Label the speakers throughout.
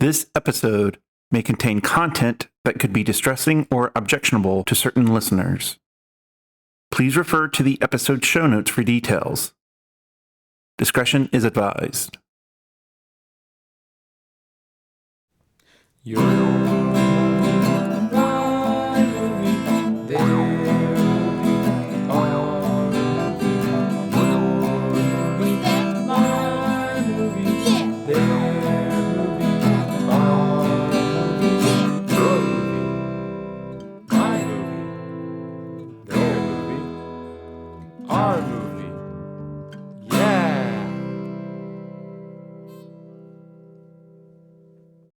Speaker 1: This episode may contain content that could be distressing or objectionable to certain listeners. Please refer to the episode show notes for details. Discretion is advised.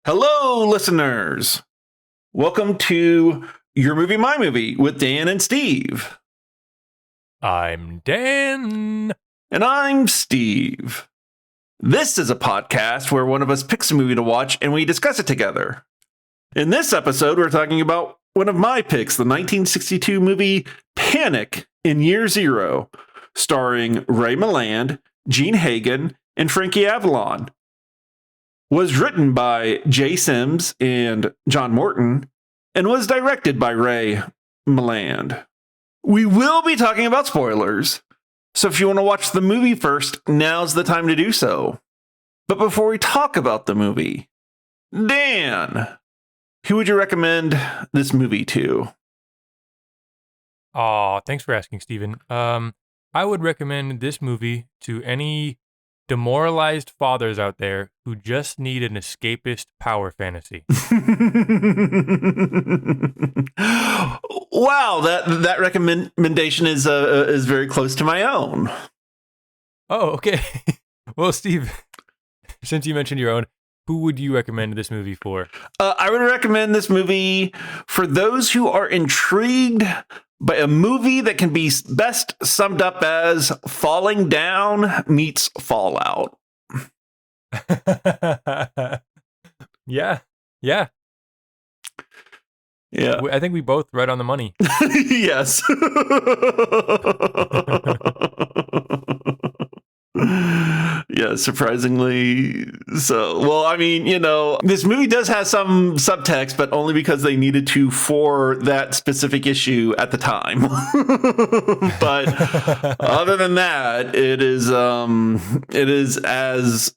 Speaker 1: Hello, listeners. Welcome to Your Movie, My Movie with Dan and Steve.
Speaker 2: I'm Dan.
Speaker 1: And I'm Steve. This is a podcast where one of us picks a movie to watch and we discuss it together. In this episode, we're talking about one of my picks, the 1962 movie Panic in Year Zero, starring Ray Milland, Gene Hagen, and Frankie Avalon. Was written by Jay Sims and John Morton, and was directed by Ray Milland. We will be talking about spoilers, so if you want to watch the movie first, now's the time to do so. But before we talk about the movie, Dan, who would you recommend this movie to?
Speaker 2: Aw, thanks for asking, Steven. I would recommend this movie to any demoralized fathers out there who just need an escapist power fantasy.
Speaker 1: Wow, that recommendation is very close to my own.
Speaker 2: Oh, okay. Well, Steve, since you mentioned your own, who would you recommend this movie for?
Speaker 1: I would recommend this movie for those who are intrigued by a movie that can be best summed up as Falling Down meets Fallout.
Speaker 2: Yeah. I think we both right on the money.
Speaker 1: Yes. Yeah, surprisingly so. Well, I mean, this movie does have some subtext, but only because they needed to for that specific issue at the time. But other than that, it is as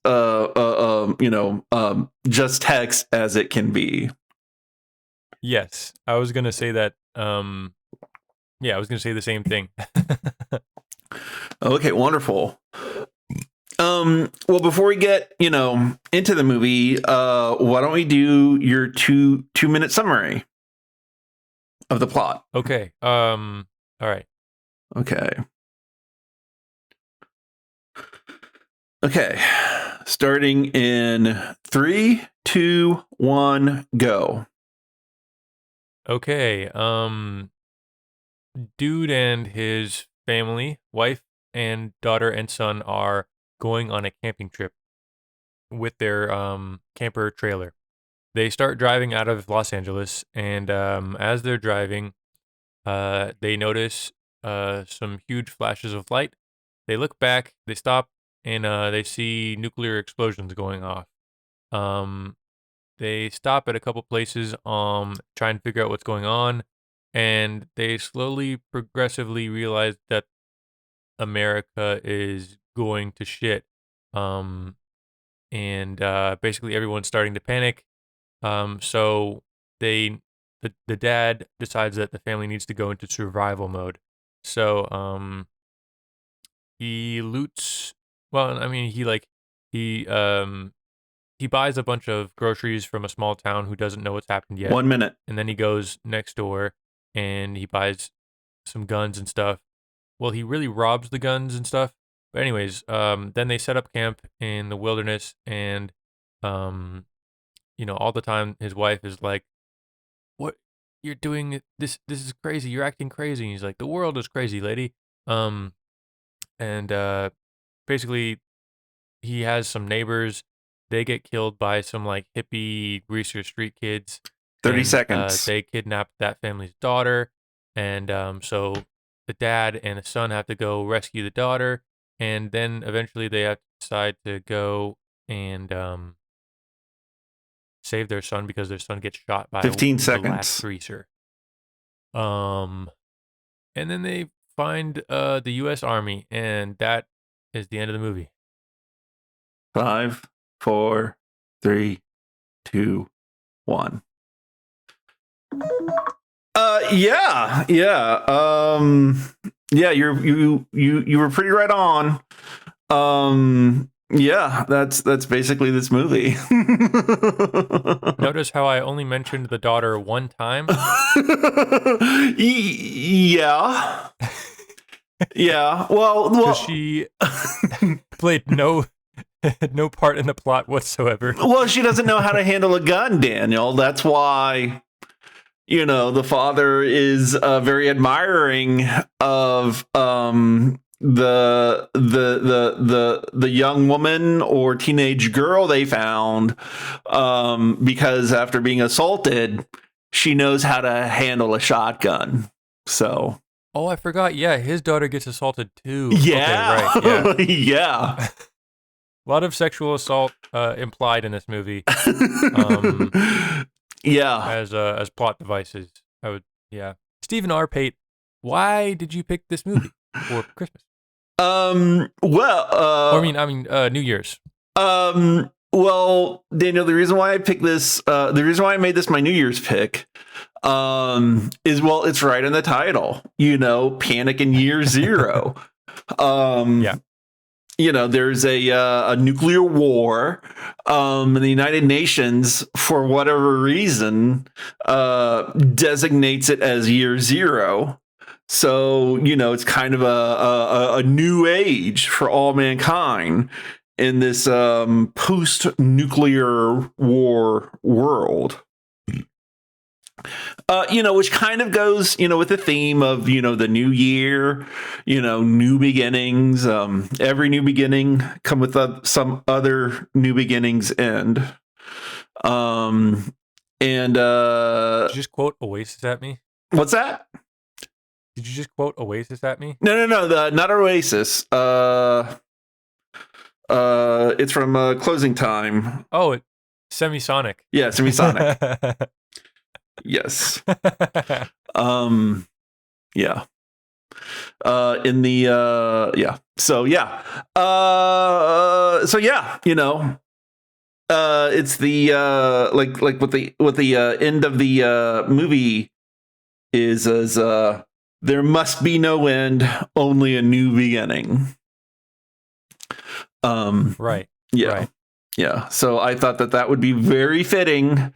Speaker 1: just text as it can be.
Speaker 2: Yes, I was gonna say that. I was gonna say the same thing.
Speaker 1: Okay, wonderful. Well, before we get, into the movie, why don't we do your two-minute summary of the plot?
Speaker 2: Okay. All right.
Speaker 1: Okay. Starting in 3, 2, 1, go.
Speaker 2: Okay. Dude and his family, wife and daughter and son, are going on a camping trip with their camper trailer. They start driving out of Los Angeles, and as they're driving, they notice some huge flashes of light. They look back, they stop, and they see nuclear explosions going off. They stop at a couple places, try and figure out what's going on, and they slowly, progressively realize that America is going to shit. Basically everyone's starting to panic. So the dad decides that the family needs to go into survival mode. So he loots. Well, I mean, he buys a bunch of groceries from a small town who doesn't know what's happened yet.
Speaker 1: 1 minute.
Speaker 2: And then he goes next door and he buys some guns and stuff. Well, he really robs the guns and stuff. But anyways, then they set up camp in the wilderness, and all the time his wife is like, "What you're doing? This is crazy. You're acting crazy." And he's like, "The world is crazy, lady." Basically, he has some neighbors. They get killed by some like hippie greaser street kids.
Speaker 1: 30
Speaker 2: and,
Speaker 1: seconds.
Speaker 2: They kidnap that family's daughter, and so the dad and the son have to go rescue the daughter, and then eventually they have to decide to go and save their son because their son gets shot by
Speaker 1: 15
Speaker 2: the
Speaker 1: seconds.
Speaker 2: last greaser. And then they find the U.S. Army, and that is the end of the movie.
Speaker 1: 5, 4, 3, 2, 1. Yeah. Yeah, you were pretty right on. Yeah, that's basically this movie.
Speaker 2: Notice how I only mentioned the daughter one time?
Speaker 1: Yeah. Yeah. Well,
Speaker 2: she played no part in the plot whatsoever.
Speaker 1: Well, she doesn't know how to handle a gun, Daniel. That's why, the father is very admiring of the young woman or teenage girl they found, because after being assaulted, she knows how to handle a shotgun. So.
Speaker 2: Oh, I forgot. Yeah, his daughter gets assaulted too.
Speaker 1: Yeah.
Speaker 2: Okay, right. Yeah.
Speaker 1: Yeah.
Speaker 2: A lot of sexual assault implied in this movie.
Speaker 1: Yeah.
Speaker 2: As plot devices. Yeah. Stephen R. Pate, why did you pick this movie for Christmas?
Speaker 1: Well,
Speaker 2: New Year's.
Speaker 1: Well, Daniel, the reason why I picked this, the reason why I made this my New Year's pick, is, well, it's right in the title, Panic in Year Zero.
Speaker 2: Yeah.
Speaker 1: There's a nuclear war, and the United Nations, for whatever reason, designates it as Year Zero. So, it's kind of a new age for all mankind in this post-nuclear war world. Which kind of goes, with the theme of, the new year, new beginnings. Every new beginning come with some other new beginnings end.
Speaker 2: Did you just quote Oasis at me?
Speaker 1: What's that?
Speaker 2: Did you just quote Oasis at me?
Speaker 1: No, not Oasis. It's from Closing Time.
Speaker 2: Oh, it's Semisonic.
Speaker 1: Yeah, Semisonic. Yes. Yeah. In the yeah. So yeah. So yeah, it's the like what the end of the movie is there must be no end, only a new beginning.
Speaker 2: Right.
Speaker 1: Yeah.
Speaker 2: Right.
Speaker 1: Yeah. So I thought that would be very fitting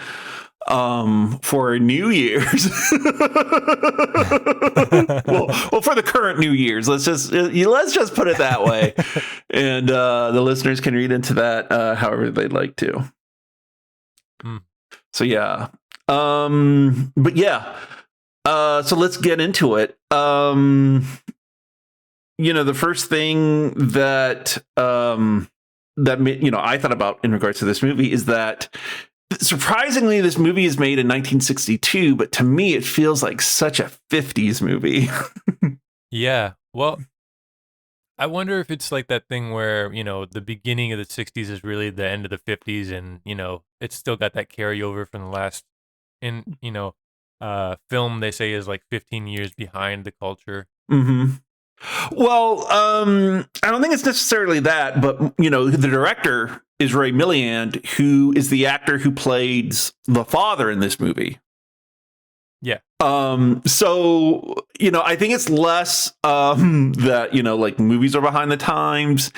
Speaker 1: for New Year's. well, for the current New Year's, let's just put it that way, and the listeners can read into that however they'd like to. So yeah, but yeah, so let's get into it. The first thing that I thought about in regards to this movie is that, surprisingly, this movie is made in 1962, but to me, it feels like such a 50s movie.
Speaker 2: Yeah. Well, I wonder if it's like that thing where, the beginning of the 60s is really the end of the 50s, and, it's still got that carryover from the last, film they say is like 15 years behind the culture.
Speaker 1: Mm-hmm. Well, I don't think it's necessarily that, but, the director is Ray Milland, who is the actor who plays the father in this movie.
Speaker 2: Yeah.
Speaker 1: So, I think it's less that, like movies are behind the times,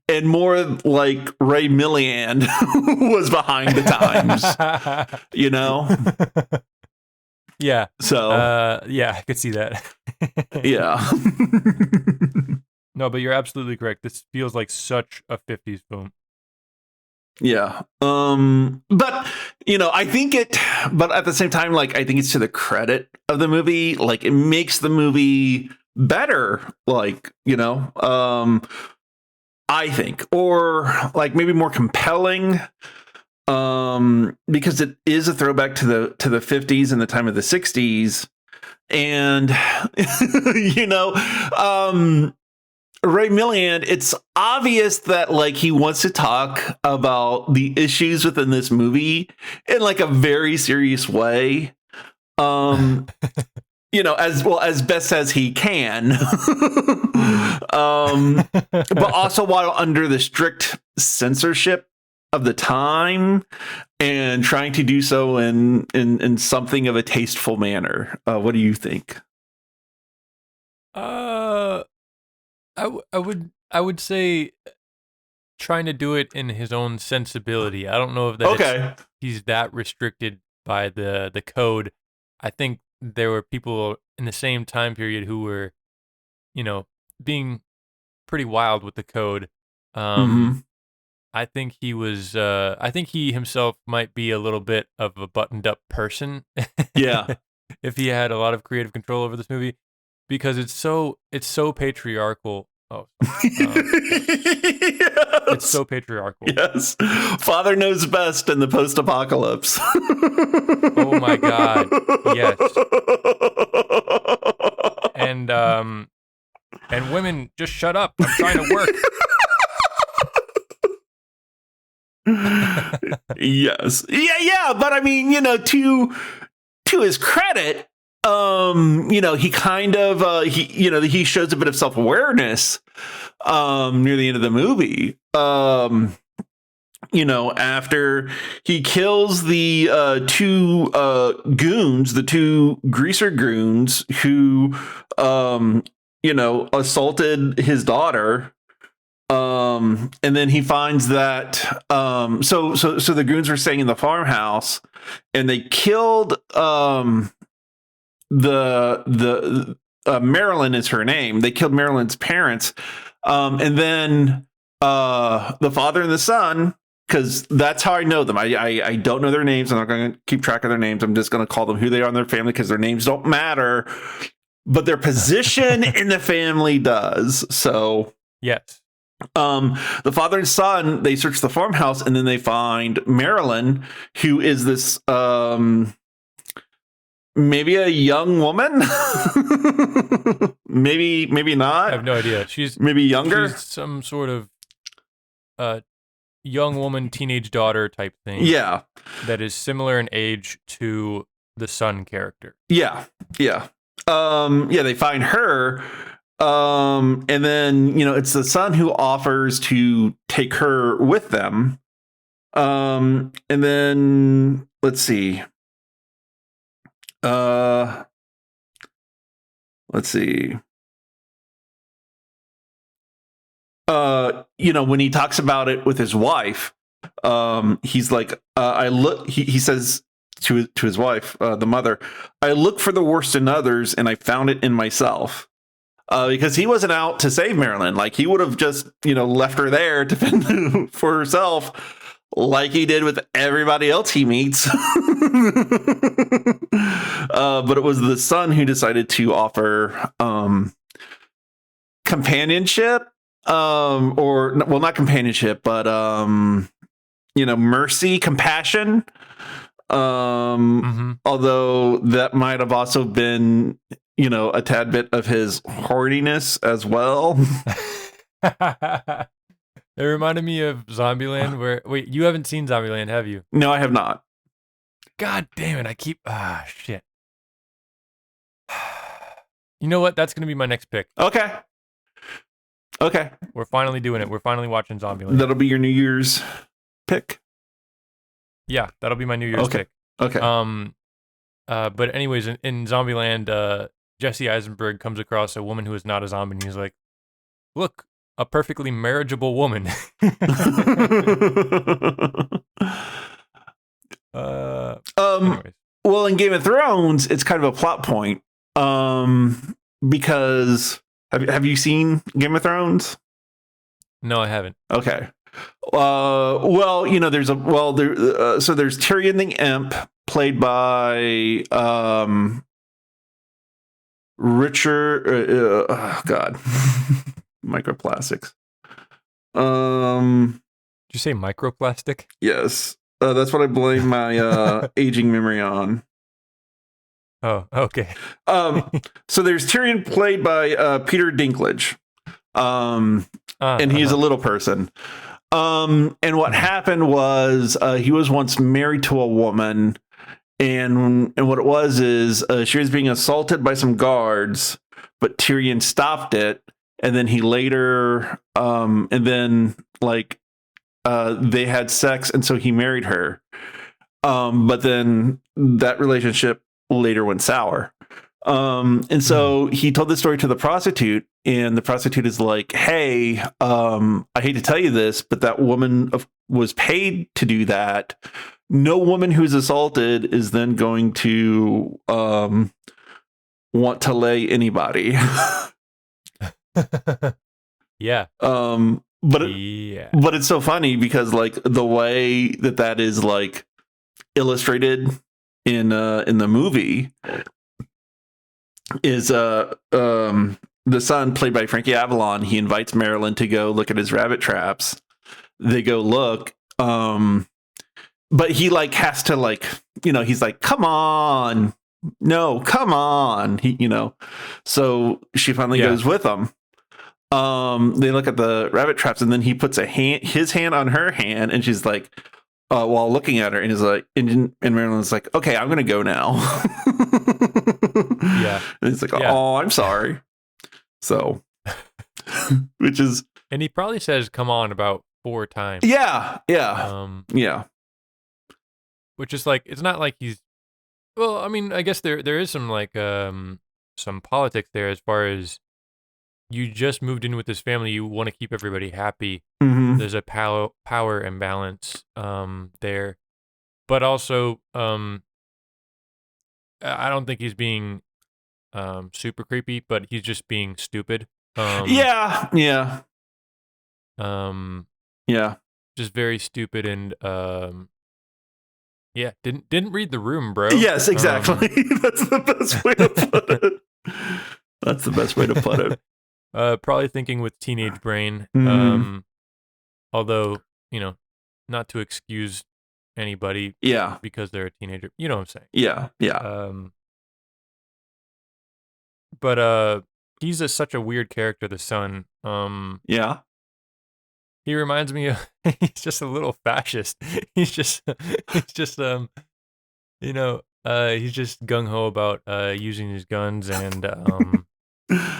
Speaker 1: and more like Ray Milland was behind the times,
Speaker 2: Yeah.
Speaker 1: So,
Speaker 2: yeah, I could see that.
Speaker 1: Yeah.
Speaker 2: No, but you're absolutely correct. This feels like such a 50s film.
Speaker 1: Yeah. But, I think but at the same time, like, I think it's to the credit of the movie. Like, it makes the movie better, like, I think, or like maybe more compelling, because it is a throwback to the 50s and the time of the 60s. And, Ray Milland, it's obvious that like he wants to talk about the issues within this movie in like a very serious way. As best as he can. But also while under the strict censorship of the time and trying to do so in something of a tasteful manner. What do you think?
Speaker 2: I would say trying to do it in his own sensibility. I don't know if that he's that restricted by the code. I think there were people in the same time period who were, being pretty wild with the code. I think he was. I think he himself might be a little bit of a buttoned-up person.
Speaker 1: Yeah,
Speaker 2: if he had a lot of creative control over this movie. Because it's so patriarchal. Oh, it's so patriarchal.
Speaker 1: Yes, father knows best in the post-apocalypse.
Speaker 2: Oh my god, yes. And women, just shut up. I'm trying to work.
Speaker 1: Yes, yeah. But I mean, to his credit. He kind of he shows a bit of self-awareness near the end of the movie. After he kills the two goons, the two greaser goons who assaulted his daughter. And then he finds that so the goons were staying in the farmhouse and they killed the Marilyn is her name. They killed Marilyn's parents. And then the father and the son, because that's how I know them. I don't know their names. I'm not going to keep track of their names. I'm just going to call them who they are in their family because their names don't matter. But their position in the family does. So,
Speaker 2: yes.
Speaker 1: The father and son, they search the farmhouse and then they find Marilyn, who is this maybe a young woman. maybe not.
Speaker 2: I have no idea. She's
Speaker 1: maybe younger.
Speaker 2: She's some sort of young woman, teenage daughter type thing.
Speaker 1: Yeah.
Speaker 2: That is similar in age to the son character.
Speaker 1: Yeah. They find her. And then, it's the son who offers to take her with them. And then let's see. When he talks about it with his wife, he's like, he says to his wife, the mother, I look for the worst in others and I found it in myself. Because he wasn't out to save Marilyn. Like he would have just, left her there to fend for herself like he did with everybody else he meets. But it was the son who decided to offer companionship, not companionship, but mercy, compassion. Although that might have also been, a tad bit of his horniness as well.
Speaker 2: It reminded me of Zombieland wait, you haven't seen Zombieland, have you?
Speaker 1: No, I have not.
Speaker 2: God damn it, shit. You know what? That's going to be my next pick.
Speaker 1: Okay.
Speaker 2: We're finally doing it. We're finally watching Zombieland.
Speaker 1: That'll be your New Year's pick?
Speaker 2: Yeah, that'll be my New Year's pick.
Speaker 1: Okay.
Speaker 2: But anyways, in Zombieland, Jesse Eisenberg comes across a woman who is not a zombie, and he's like, look, a perfectly marriageable woman.
Speaker 1: Well, in Game of Thrones, it's kind of a plot point. Because have you seen Game of Thrones?
Speaker 2: No, I haven't.
Speaker 1: Okay. There's Tyrion the Imp, played by Richard. God, microplastics.
Speaker 2: Did you say microplastic?
Speaker 1: Yes, that's what I blame my aging memory on.
Speaker 2: Oh, okay.
Speaker 1: So there's Tyrion, played by Peter Dinklage. And he's a little person. And what happened was he was once married to a woman, and what it was is she was being assaulted by some guards, but Tyrion stopped it, and then he later they had sex, and so he married her. But then that relationship later went sour. And so he told this story to the prostitute, and the prostitute is like, hey, I hate to tell you this, but that woman was paid to do that. No woman who's assaulted is then going to want to lay anybody.
Speaker 2: Yeah.
Speaker 1: But it's so funny because like the way that is like illustrated in the movie is the son, played by Frankie Avalon. He invites Marilyn to go look at his rabbit traps. They go look, but he like has to like, he's like, come on, no, come on, so she finally goes with him. They look at the rabbit traps, and then he puts his hand on her hand, and she's like, while looking at her, and is like, and Marilyn's like, okay, I'm gonna go now.
Speaker 2: Yeah.
Speaker 1: And he's like, oh, I'm sorry. So, which is,
Speaker 2: and he probably says "come on" about 4 times.
Speaker 1: Yeah.
Speaker 2: Which is like, it's not like he's. Well, I mean, I guess there is some like some politics there as far as you just moved in with this family, you want to keep everybody happy.
Speaker 1: Mm-hmm.
Speaker 2: There's a power imbalance there, but also I don't think he's being super creepy, but he's just being stupid.
Speaker 1: Yeah.
Speaker 2: Just very stupid, and didn't read the room, bro.
Speaker 1: Yes, exactly. That's the best way to put it. That's the best way to put it.
Speaker 2: Probably thinking with teenage brain.
Speaker 1: Mm-hmm.
Speaker 2: Although, not to excuse anybody.
Speaker 1: Yeah.
Speaker 2: Because they're a teenager. You know what I'm saying?
Speaker 1: Yeah.
Speaker 2: But he's such a weird character, the son.
Speaker 1: Yeah.
Speaker 2: He reminds me of, he's just a little fascist. he's just he's just gung ho about using his guns and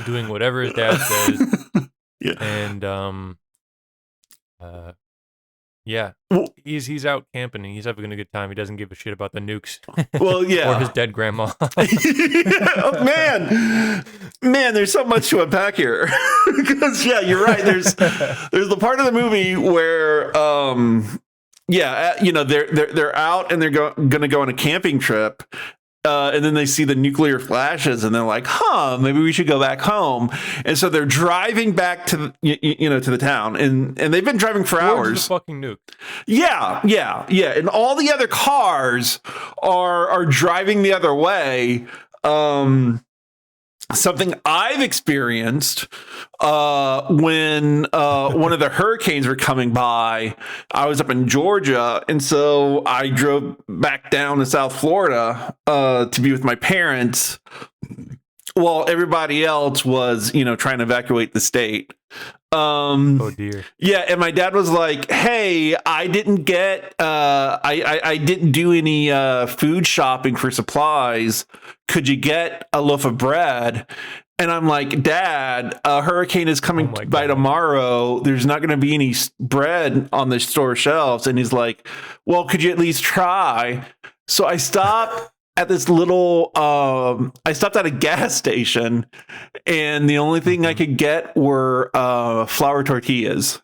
Speaker 2: doing whatever his dad says.
Speaker 1: Yeah.
Speaker 2: And he's out camping and he's having a good time. He doesn't give a shit about the nukes.
Speaker 1: Well, yeah.
Speaker 2: Or his dead grandma.
Speaker 1: Oh, man, there's so much to unpack here. Because you're right. There's the part of the movie where they're out and they're gonna go on a camping trip. And then they see the nuclear flashes, and they're like, maybe we should go back home. And so they're driving back to the town, and they've been driving for hours.
Speaker 2: The fucking nuke.
Speaker 1: Yeah. And all the other cars are driving the other way. Something I've experienced when one of the hurricanes were coming by. I was up in Georgia, and so I drove back down to South Florida to be with my parents while everybody else was, trying to evacuate the state.
Speaker 2: Oh dear.
Speaker 1: Yeah, and my dad was like, "Hey, I didn't get I didn't do any food shopping for supplies. Could you get a loaf of bread?" And I'm like, "Dad, a hurricane is coming by tomorrow. There's not going to be any bread on the store shelves." And he's like, "Well, could you at least try?" So I stopped at this little I stopped at a gas station, and the only thing I could get were flour tortillas.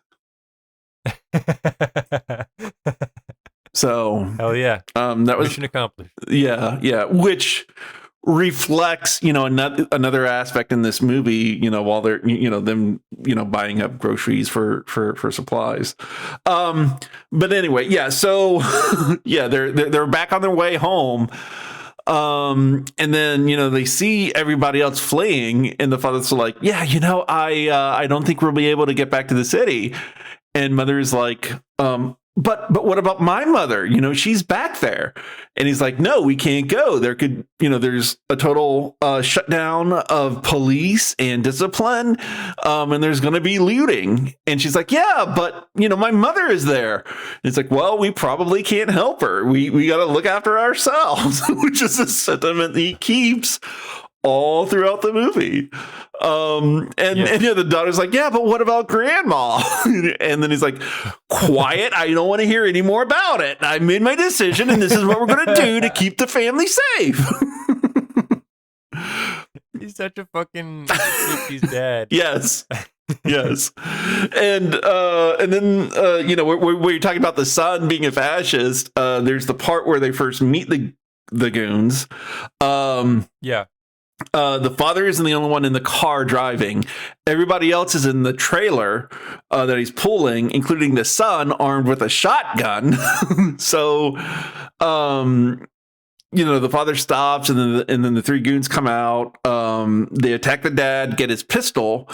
Speaker 1: So
Speaker 2: hell yeah,
Speaker 1: that was
Speaker 2: mission accomplished.
Speaker 1: Yeah, which reflects another aspect in this movie, while they're them buying up groceries for supplies. But anyway, so they're back on their way home. And then they see everybody else fleeing, and the father's like, I don't think we'll be able to get back to the city. And mother's like, but what about my mother? She's back there. And he's like, no, we can't go. There could, there's a total shutdown of police and discipline. And there's going to be looting. And she's like, yeah, but, my mother is there. And it's like, well, we probably can't help her. We got to look after ourselves, which is a sentiment he keeps all throughout the movie. And the daughter's like, yeah, but what about grandma? And then he's like, quiet. I don't want to hear any more about it. I made my decision and this is what we're going to do to keep the family safe.
Speaker 2: He's such a fucking 50s dad.
Speaker 1: Yes. Yes. And then, where you're talking about the son being a fascist, there's the part where they first meet the goons.
Speaker 2: Yeah.
Speaker 1: The father isn't the only one in the car driving. Everybody else is in the trailer that he's pulling, including the son armed with a shotgun. So, the father stops, and then the three goons come out. They attack the dad, get his pistol,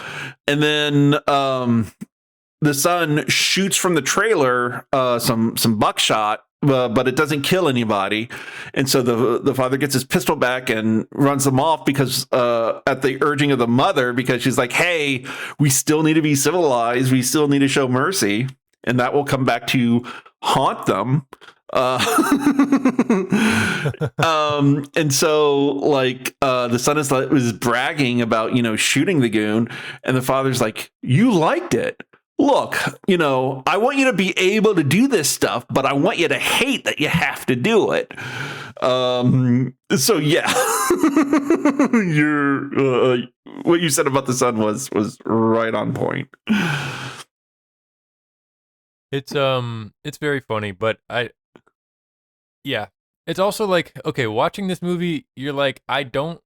Speaker 1: and then the son shoots from the trailer some buckshot. But it doesn't kill anybody. And so the father gets his pistol back and runs them off because at the urging of the mother, because she's like, hey, we still need to be civilized. We still need to show mercy. And that will come back to haunt them. And so the son is bragging about, shooting the goon. And the father's like, you liked it. Look, I want you to be able to do this stuff, but I want you to hate that you have to do it. So yeah, what you said about the son was right on point.
Speaker 2: It's very funny, but it's also like, okay, watching this movie, you're like, I don't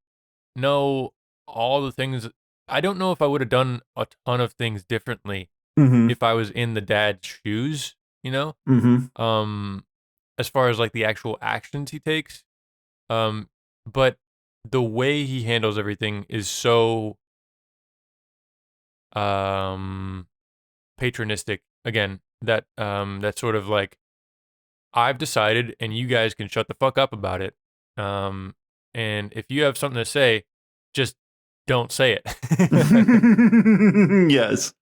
Speaker 2: know all the things. I don't know if I would have done a ton of things differently.
Speaker 1: Mm-hmm.
Speaker 2: If I was in the dad's shoes,
Speaker 1: Mm-hmm.
Speaker 2: As far as like the actual actions he takes, but the way he handles everything is so patronistic. Again, that that's sort of like, I've decided, and you guys can shut the fuck up about it. And if you have something to say, just don't say it.
Speaker 1: Yes.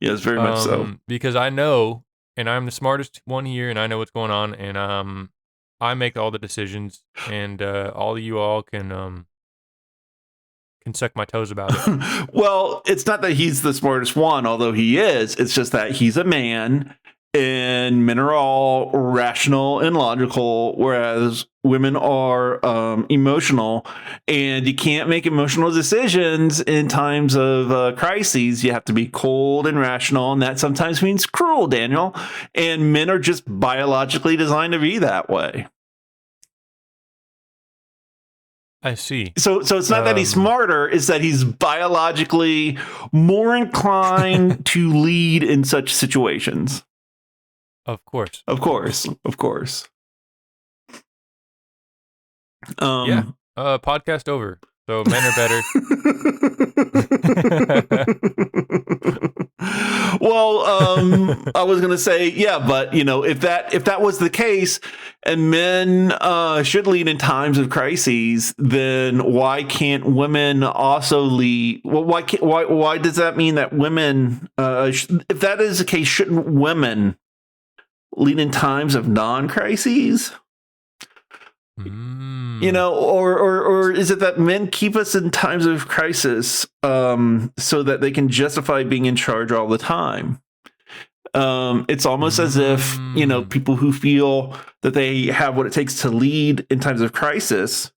Speaker 1: Yes, very much so.
Speaker 2: Because I know, and I'm the smartest one here, and I know what's going on, and I make all the decisions, and all of you all can suck my toes about it.
Speaker 1: Well, it's not that he's the smartest one, although he is. It's just that he's a man, and men are all rational and logical, whereas women are emotional, and you can't make emotional decisions in times of crises. You have to be cold and rational, and that sometimes means cruel, Daniel. And men are just biologically designed to be that way.
Speaker 2: I see.
Speaker 1: So it's not that he's smarter, it's that he's biologically more inclined to lead in such situations.
Speaker 2: Of course. Podcast over. So men are better.
Speaker 1: Well, I was gonna say, yeah, but if that was the case, and men should lead in times of crises, then why can't women also lead? Well, why does that mean that women? If that is the case, shouldn't women lead in times of non-crises? Or is it that men keep us in times of crisis so that they can justify being in charge all the time? It's almost as if, people who feel that they have what it takes to lead in times of crisis,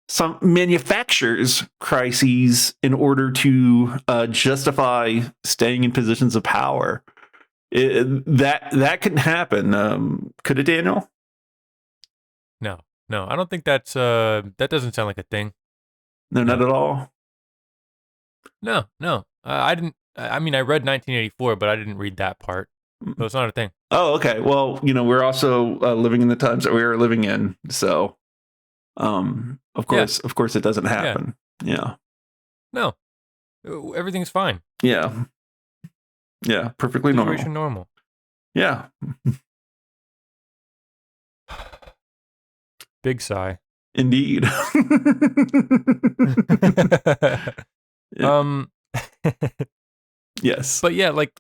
Speaker 1: some manufactures crises in order to justify staying in positions of power. That can happen. Could it, Daniel?
Speaker 2: No, I don't think that doesn't sound like a thing.
Speaker 1: No, not at all.
Speaker 2: No. I didn't. I mean, I read 1984, but I didn't read that part, so it's not a thing.
Speaker 1: Oh, okay. Well, we're also living in the times that we are living in, so of course it doesn't happen. Yeah.
Speaker 2: No, everything's fine.
Speaker 1: Yeah. Yeah, perfectly normal.
Speaker 2: Situation normal.
Speaker 1: Yeah.
Speaker 2: Big sigh.
Speaker 1: Indeed.
Speaker 2: um,
Speaker 1: Yes.
Speaker 2: but yeah, like,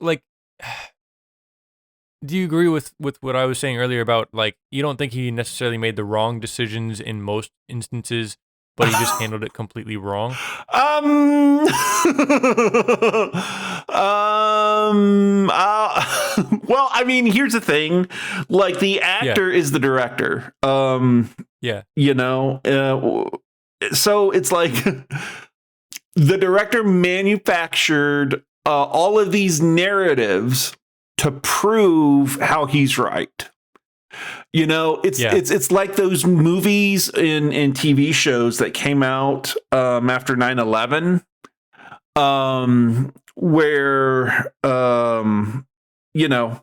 Speaker 2: do you agree with what I was saying earlier about like you don't think he necessarily made the wrong decisions in most instances, but he just handled it completely wrong?
Speaker 1: Well, I mean, here's the thing. Like, the actor is the director.
Speaker 2: Yeah.
Speaker 1: You know, so it's like the director manufactured all of these narratives to prove how he's right. You know, it's like those movies and TV shows that came out after 9/11, where you know,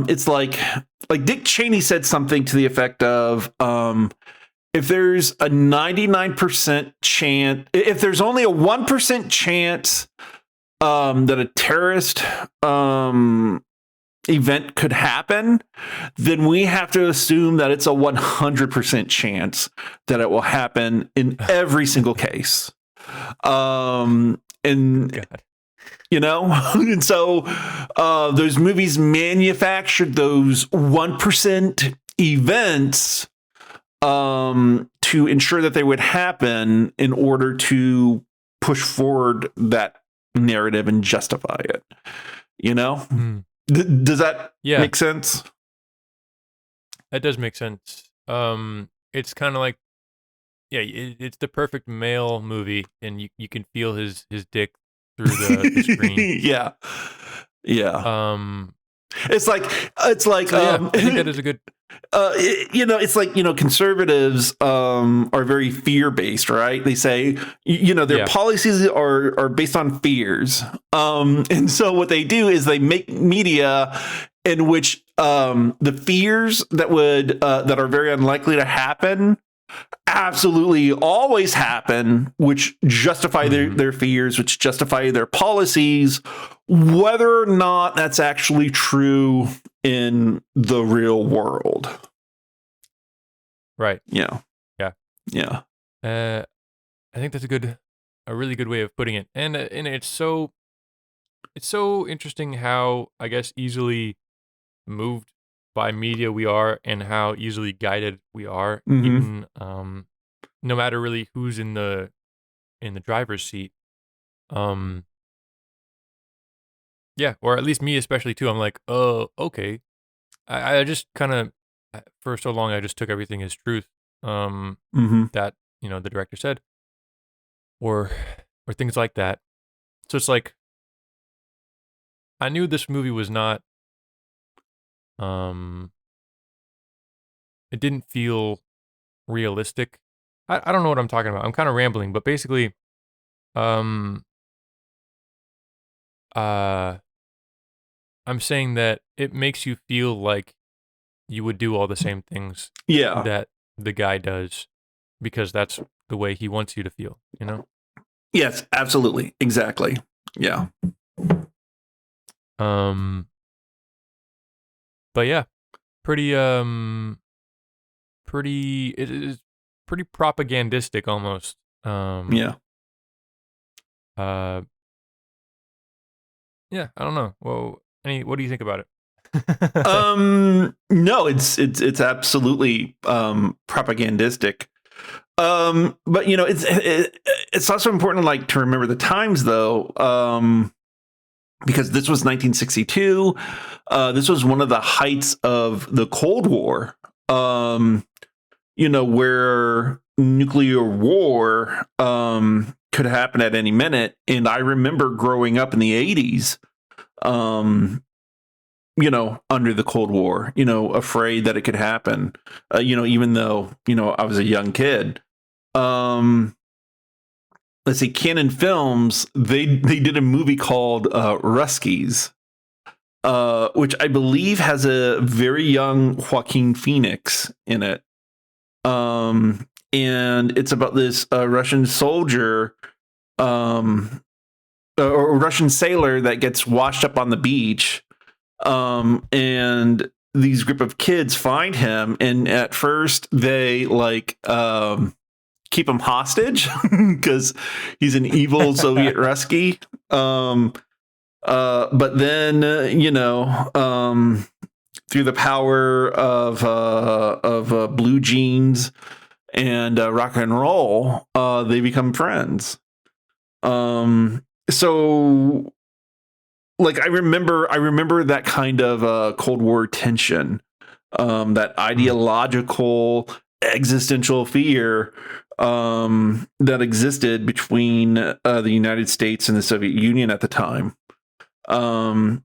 Speaker 1: it's like Dick Cheney said something to the effect of if there's a 99% chance, if there's only a 1% chance that a terrorist event could happen, then we have to assume that it's a 100% chance that it will happen in every single case. And
Speaker 2: God.
Speaker 1: you know, and so those movies manufactured those 1% events to ensure that they would happen in order to push forward that narrative and justify it. You know? Does that make sense?
Speaker 2: That does make sense. It's kind of like, it's the perfect male movie, and you can feel his dick through the screen.
Speaker 1: Yeah. It's like
Speaker 2: I think that is a good.
Speaker 1: You know, it's like, you know, conservatives are very fear-based, right? They say, you know, their policies are based on fears. And so what they do is they make media in which the fears that are very unlikely to happen absolutely always happen, which justify their fears, which justify their policies, whether or not that's actually true in the real world.
Speaker 2: Right.
Speaker 1: Yeah.
Speaker 2: I think that's a really good way of putting it, and it's so interesting how, I guess, easily moved by media we are, and how easily guided we are, even no matter really who's in the driver's seat. Yeah, or at least me especially too. I'm like, oh, okay. I just kind of, for so long, I just took everything as truth. That, you know, the director said, or things like that. So it's like, I knew this movie was not, it didn't feel realistic. I don't know what I'm talking about. I'm kind of rambling, but basically, I'm saying that it makes you feel like you would do all the same things that the guy does, because that's the way he wants you to feel, you know?
Speaker 1: Yes, absolutely. Exactly. Yeah.
Speaker 2: But yeah, pretty it is pretty propagandistic almost. Yeah, I don't know. Well, what do you think about it?
Speaker 1: No, it's absolutely propagandistic. But you know, it's also important, like, to remember the times, though, because this was 1962. This was one of the heights of the Cold War. You know, where nuclear war could happen at any minute. And I remember growing up in the 80s, you know, under the Cold War, you know, afraid that it could happen, you know, even though, you know, I was a young kid. Let's see, Canon Films, they did a movie called Ruskies, which I believe has a very young Joaquin Phoenix in it. And it's about this Russian soldier, or Russian sailor that gets washed up on the beach. And these group of kids find him, and at first they like keep him hostage because he's an evil Soviet Rusky. But then through the power of blue jeans and rock and roll, they become friends. So like I remember that kind of Cold War tension, that ideological existential fear that existed between the United States and the Soviet Union at the time. And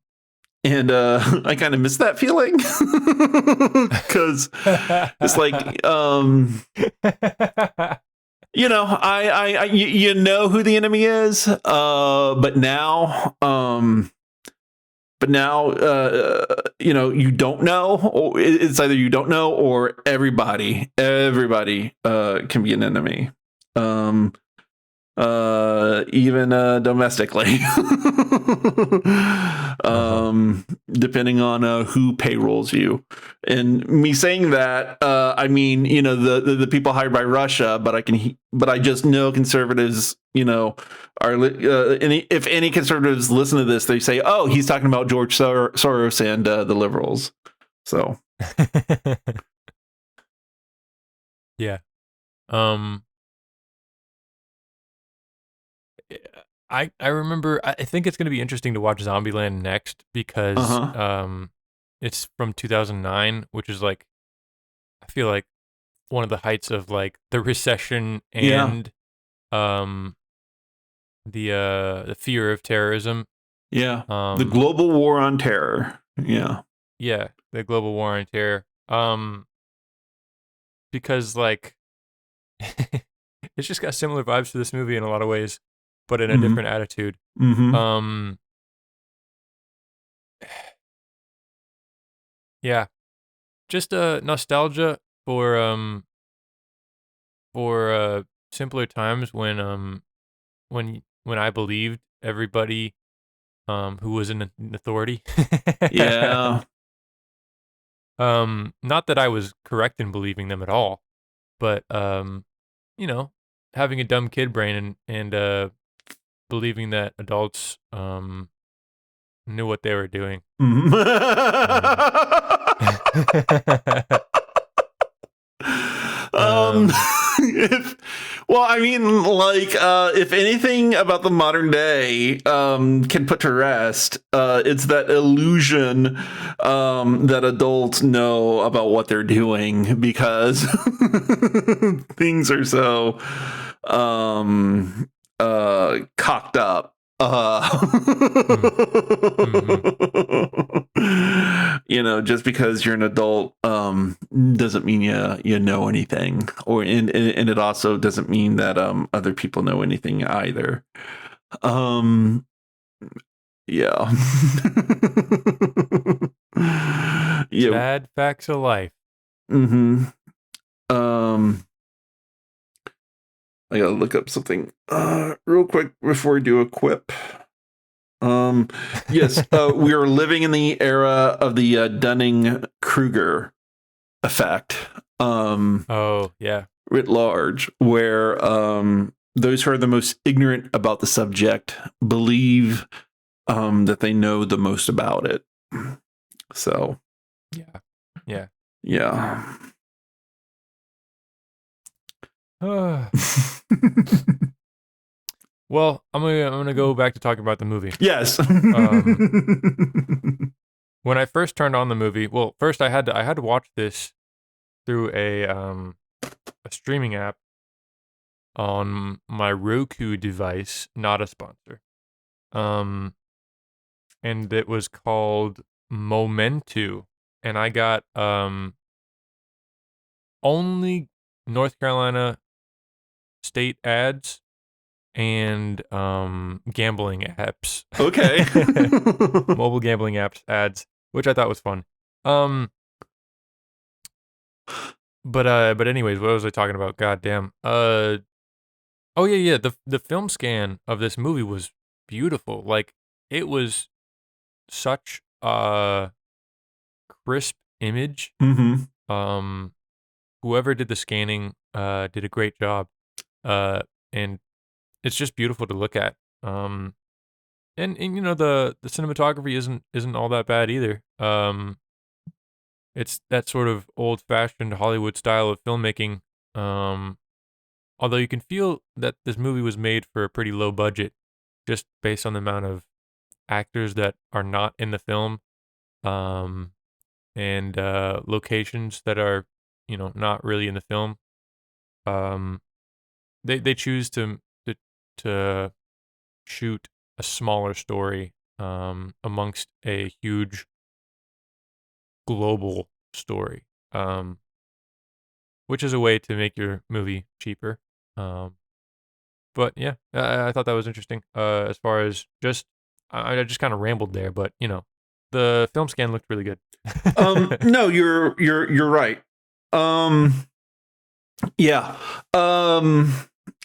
Speaker 1: I kind of miss that feeling because it's like, you know who the enemy is, but now you don't know, or it's either you don't know or everybody can be an enemy, even domestically. Depending on who payrolls you. And me saying that, I mean, the people hired by Russia, but I just know conservatives, if any conservatives listen to this, they say, oh, he's talking about George Soros and the liberals. So
Speaker 2: yeah. I remember, I think it's going to be interesting to watch Zombieland next because it's from 2009, which is like, I feel like one of the heights of like the recession and the fear of terrorism.
Speaker 1: Yeah. The global war on terror. Yeah.
Speaker 2: Yeah, the global war on terror. Because like it's just got similar vibes to this movie in a lot of ways, but in a different attitude. Yeah, just nostalgia for simpler times when I believed everybody who was in authority.
Speaker 1: Yeah.
Speaker 2: Not that I was correct in believing them at all, but having a dumb kid brain and believing that adults knew what they were doing.
Speaker 1: If anything about the modern day can put to rest, it's that illusion that adults know about what they're doing because things are so cocked up. Just because you're an adult doesn't mean you know anything, and it also doesn't mean that other people know anything either. Yeah. Yeah.
Speaker 2: Sad facts of life.
Speaker 1: I gotta look up something real quick before we do a quip. Yes, we are living in the era of the Dunning-Kruger effect.
Speaker 2: Oh, yeah.
Speaker 1: Writ large, where those who are the most ignorant about the subject believe that they know the most about it. So,
Speaker 2: yeah. Well, I'm gonna go back to talking about the movie.
Speaker 1: Yes.
Speaker 2: When I first turned on the movie, well, first I had to watch this through a streaming app on my Roku device, not a sponsor. And it was called Momentu, and I got only North Carolina state ads and gambling apps.
Speaker 1: Okay.
Speaker 2: Mobile gambling apps ads, which I thought was fun. But anyways, what was I talking about? God damn. Oh yeah. The film scan of this movie was beautiful. Like, it was such a crisp image.
Speaker 1: Mm-hmm.
Speaker 2: Whoever did the scanning did a great job, and it's just beautiful to look at. And you know the cinematography isn't all that bad either. It's that sort of old fashioned Hollywood style of filmmaking. Although you can feel that this movie was made for a pretty low budget, just based on the amount of actors that are not in the film, and locations that are, not really in the film. They choose to shoot a smaller story amongst a huge global story, which is a way to make your movie cheaper. But yeah, I thought that was interesting. As far as I just kind of rambled there, but the film scan looked really good.
Speaker 1: No, you're right. Yeah.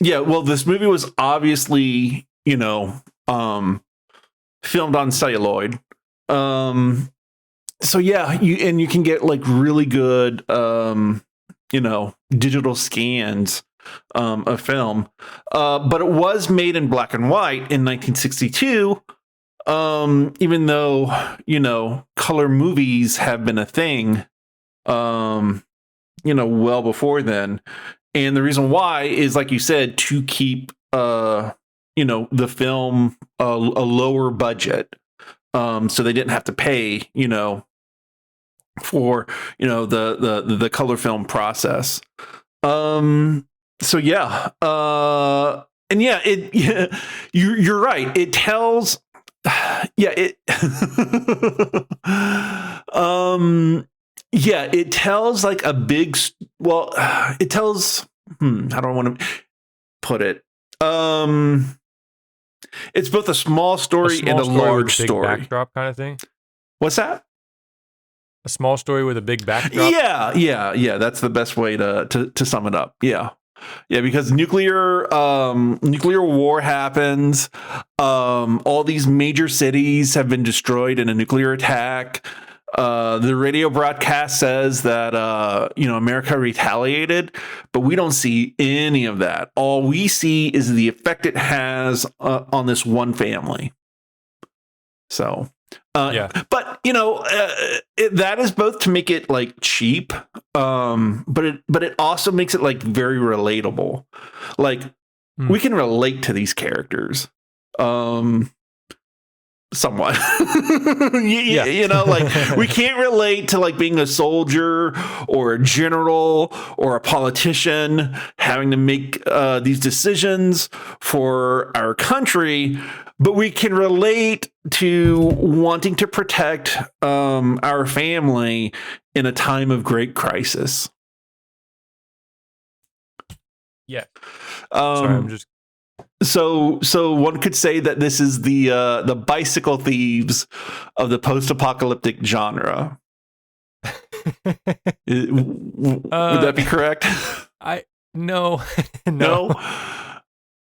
Speaker 1: Yeah, well, this movie was obviously, filmed on celluloid. So yeah, you can get like really good digital scans of film. But it was made in black and white in 1962. Even though, color movies have been a thing, well before then. And the reason why is, like you said, to keep, the film a lower budget. So they didn't have to pay, for, the color film process. So yeah. And yeah, you're right. It tells, yeah, yeah, it tells like a big, it tells, how do I want to put it? It's both a small story and a large story.
Speaker 2: Backdrop kind of thing.
Speaker 1: What's that?
Speaker 2: A small story with a big backdrop.
Speaker 1: Yeah. That's the best way to sum it up. Yeah, because nuclear war happens. All these major cities have been destroyed in a nuclear attack. The radio broadcast says that America retaliated, but we don't see any of that. All we see is the effect it has on this one family. So, yeah. But that is both to make it like cheap, but it also makes it like very relatable. Like we can relate to these characters. Somewhat. Like we can't relate to like being a soldier or a general or a politician having to make these decisions for our country, but we can relate to wanting to protect our family in a time of great crisis.
Speaker 2: Yeah. Sorry, I'm just.
Speaker 1: So one could say that this is the bicycle thieves of the post-apocalyptic genre. Would that be correct?
Speaker 2: No.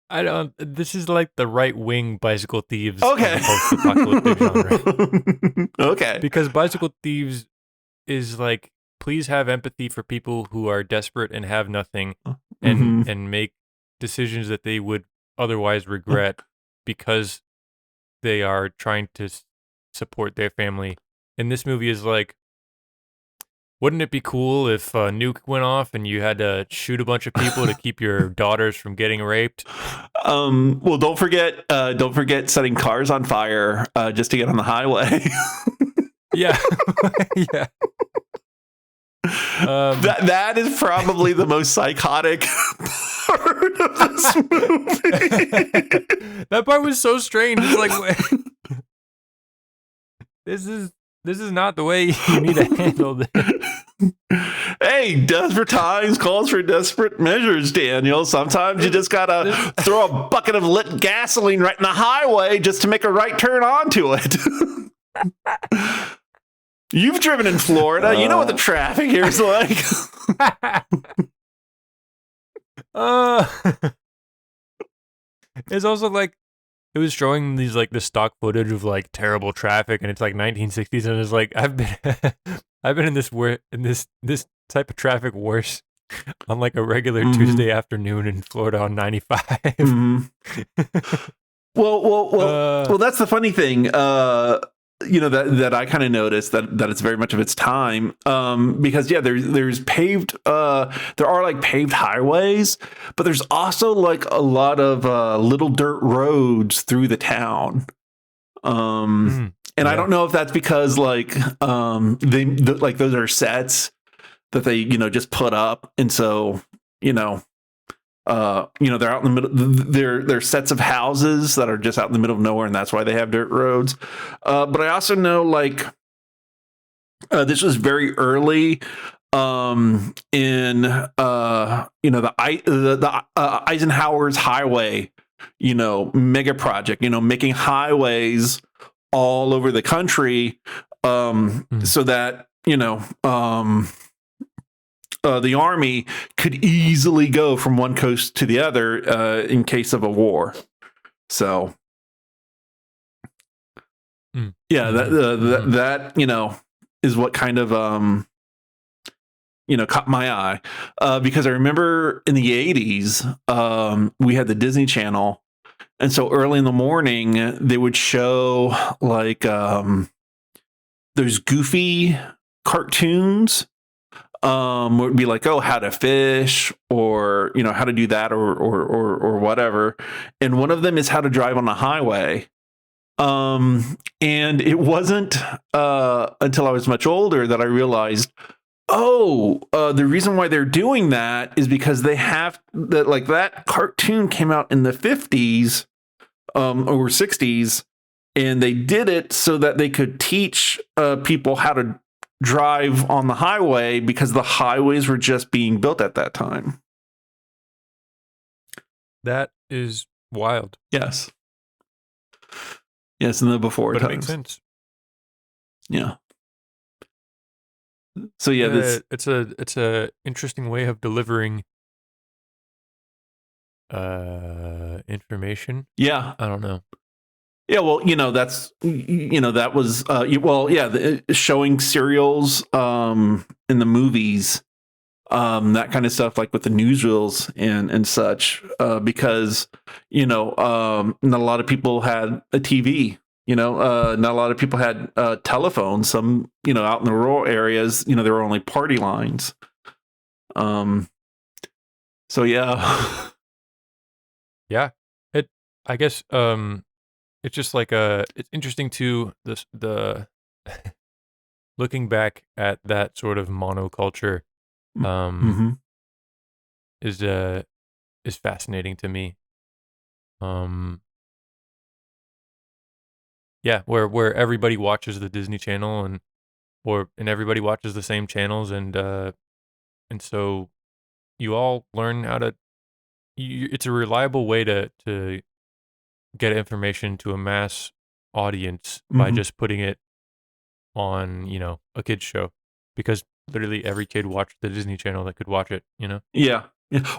Speaker 2: I don't. This is like the right-wing bicycle thieves.
Speaker 1: Okay.
Speaker 2: Of the post-apocalyptic genre.
Speaker 1: Okay.
Speaker 2: Because bicycle thieves is like, please have empathy for people who are desperate and have nothing, and make decisions that they would otherwise regret because they are trying to support their family. And this movie is like, wouldn't it be cool if a nuke went off and you had to shoot a bunch of people to keep your daughters from getting raped?
Speaker 1: Well, don't forget setting cars on fire just to get on the highway.
Speaker 2: Yeah. Yeah.
Speaker 1: That is probably the most psychotic part of this movie.
Speaker 2: That part was so strange. It's like, this is not the way you need to handle this.
Speaker 1: Hey, desperate times calls for desperate measures, Daniel. Sometimes you just gotta throw a bucket of lit gasoline right in the highway just to make a right turn onto it. You've driven in Florida. You know what the traffic here is like.
Speaker 2: It's also like, it was showing these like the stock footage of like terrible traffic, and it's like 1960s, and it's like I've I've been in this type of traffic worse on like a regular Tuesday afternoon in Florida on 95.
Speaker 1: Well, that's the funny thing. That I kind of noticed that it's very much of its time. Because there's paved. There are like paved highways, but there's also like a lot of little dirt roads through the town. And I don't know if that's because like like those are sets that they just put up, and so they're out in the middle. They're sets of houses that are just out in the middle of nowhere, and that's why they have dirt roads. But I also know like this was very early in the Eisenhower's highway mega project, making highways all over the country so that the army could easily go from one coast to the other in case of a war. So that is what kind of caught my eye, because I remember in the 80s we had the Disney Channel, and so early in the morning they would show like those goofy cartoons. Would be like, oh, how to fish, or how to do that, or whatever. And one of them is how to drive on the highway. And it wasn't until I was much older that I realized, the reason why they're doing that is because they have that, like, that cartoon came out in the 50s or 60s, and they did it so that they could teach people how to drive on the highway, because the highways were just being built at that time.
Speaker 2: That is wild.
Speaker 1: Yes, in the before
Speaker 2: but
Speaker 1: times.
Speaker 2: It makes sense.
Speaker 1: Yeah. So yeah,
Speaker 2: it's a interesting way of delivering information.
Speaker 1: Yeah,
Speaker 2: I don't know.
Speaker 1: Yeah, well, that's that was showing serials in the movies, that kind of stuff, like with the newsreels and such, because not a lot of people had a TV. Not a lot of people had telephones. Some out in the rural areas, there were only party lines. So yeah.
Speaker 2: Yeah, I guess it's just like it's interesting too, the looking back at that sort of monoculture is fascinating to me. Where everybody watches the Disney Channel and everybody watches the same channels, and so you all learn how to. It's a reliable way to get information to a mass audience by just putting it on, a kid's show, because literally every kid watched the Disney Channel that could watch it,
Speaker 1: Yeah.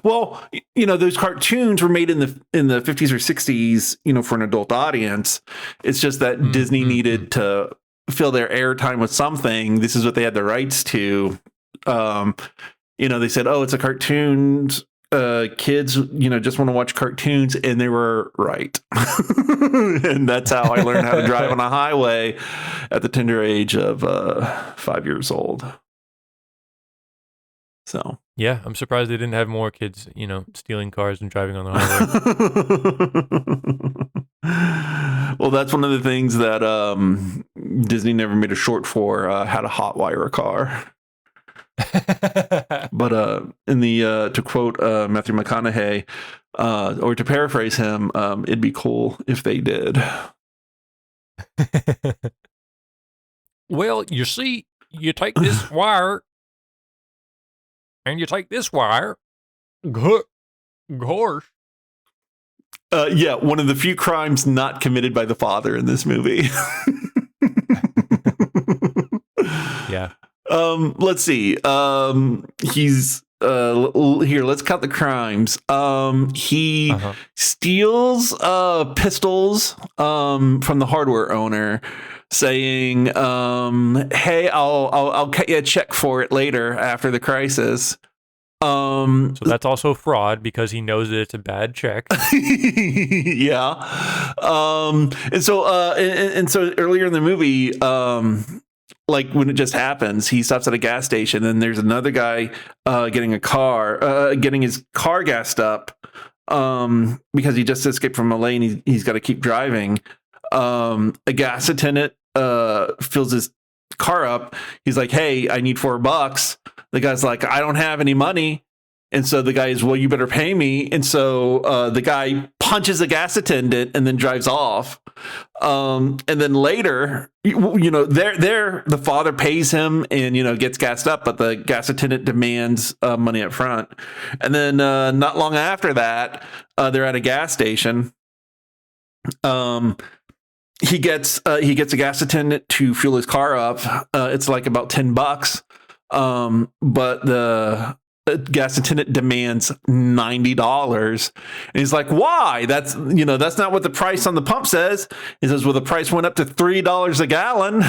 Speaker 1: Well, those cartoons were made in the 50s or 60s, for an adult audience. It's just that Disney needed to fill their airtime with something. This is what they had the rights to. They said, oh, it's a cartoon. Kids, just want to watch cartoons, and they were right. And that's how I learned how to drive on a highway at the tender age of 5 years old. So
Speaker 2: yeah, I'm surprised they didn't have more kids, stealing cars and driving on the
Speaker 1: highway. Well, that's one of the things that Disney never made a short for, how to hotwire a car. But in the to quote Matthew McConaughey, or to paraphrase him, it'd be cool if they did.
Speaker 2: Well, you see, you take this wire and you take this wire. Gosh.
Speaker 1: Yeah, one of the few crimes not committed by the father in this movie.
Speaker 2: Yeah.
Speaker 1: Let's see. He's here, let's count the crimes. He steals pistols from the hardware owner, saying, "Hey, I'll cut you a check for it later after the crisis."
Speaker 2: So that's also fraud because he knows that it's a bad check.
Speaker 1: Yeah. And so earlier in the movie, like when it just happens, he stops at a gas station and there's another guy getting his car gassed up because he just escaped from a lane. He's got to keep driving. A gas attendant fills his car up. He's like, "Hey, I need $4." The guy's like, "I don't have any money." And so the guy is, "Well, you better pay me." And so the guy punches the gas attendant and then drives off. And then later, the father pays him and, gets gassed up, but the gas attendant demands money up front. And then not long after that, they're at a gas station. He gets a gas attendant to fuel his car up. It's like about $10. But the gas attendant demands $90. And he's like, "Why? That's not what the price on the pump says." He says, "Well, the price went up to $3 a gallon."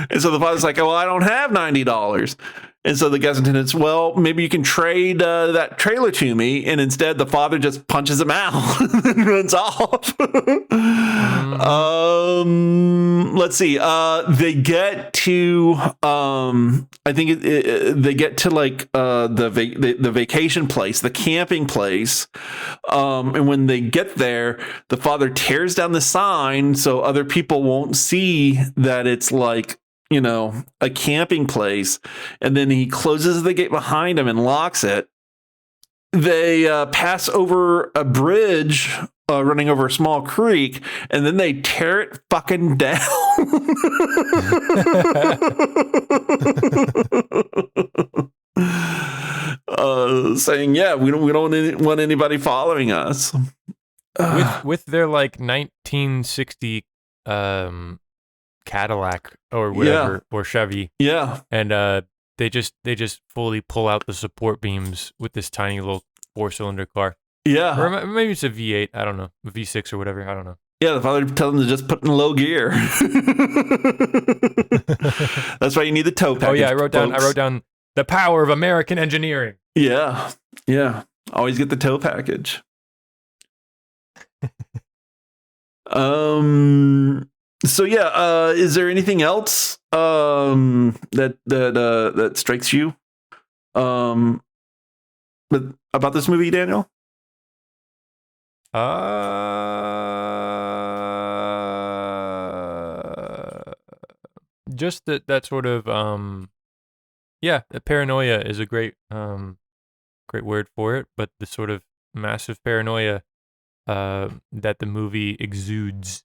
Speaker 1: And so the father's like, "Oh, well, I don't have $90. And so the gas attendant's, "Well, maybe you can trade that trailer to me." And instead, the father just punches him out and runs off. Let's see. They get to, I think they get to like the vacation place, the camping place. And when they get there, the father tears down the sign so other people won't see that it's like, a camping place. And then he closes the gate behind him and locks it. They pass over a bridge running over a small creek, and then they tear it fucking down. Saying, "Yeah, we don't want anybody following us."
Speaker 2: With their like 1960 Cadillac or whatever, or Chevy.
Speaker 1: Yeah.
Speaker 2: And they just fully pull out the support beams with this tiny little 4-cylinder car.
Speaker 1: Yeah.
Speaker 2: Or maybe it's a V8, I don't know, a V6 or whatever, I don't know.
Speaker 1: Yeah, the father tells them to just put in low gear. That's why you need the tow package.
Speaker 2: Oh yeah, I wrote down the power of American engineering.
Speaker 1: Yeah. Yeah. Always get the tow package. So yeah, is there anything else that strikes you about this movie, Daniel?
Speaker 2: Just that sort of the paranoia is a great word for it, but the sort of massive paranoia that the movie exudes.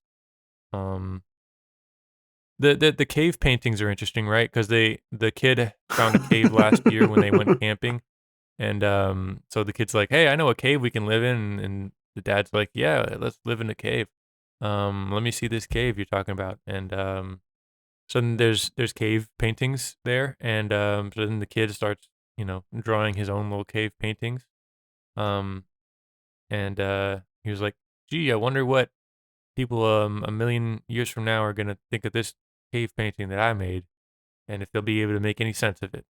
Speaker 2: The cave paintings are interesting, right? Because the kid found a cave last year when they went camping, and so the kid's like, "Hey, I know a cave we can live in," and the dad's like, "Yeah, let's live in a cave. Let me see this cave you're talking about." And so then there's cave paintings there, and so then the kid starts, drawing his own little cave paintings, and he was like, "Gee, I wonder what people a million years from now are gonna think of this cave painting that I made, and if they'll be able to make any sense of it."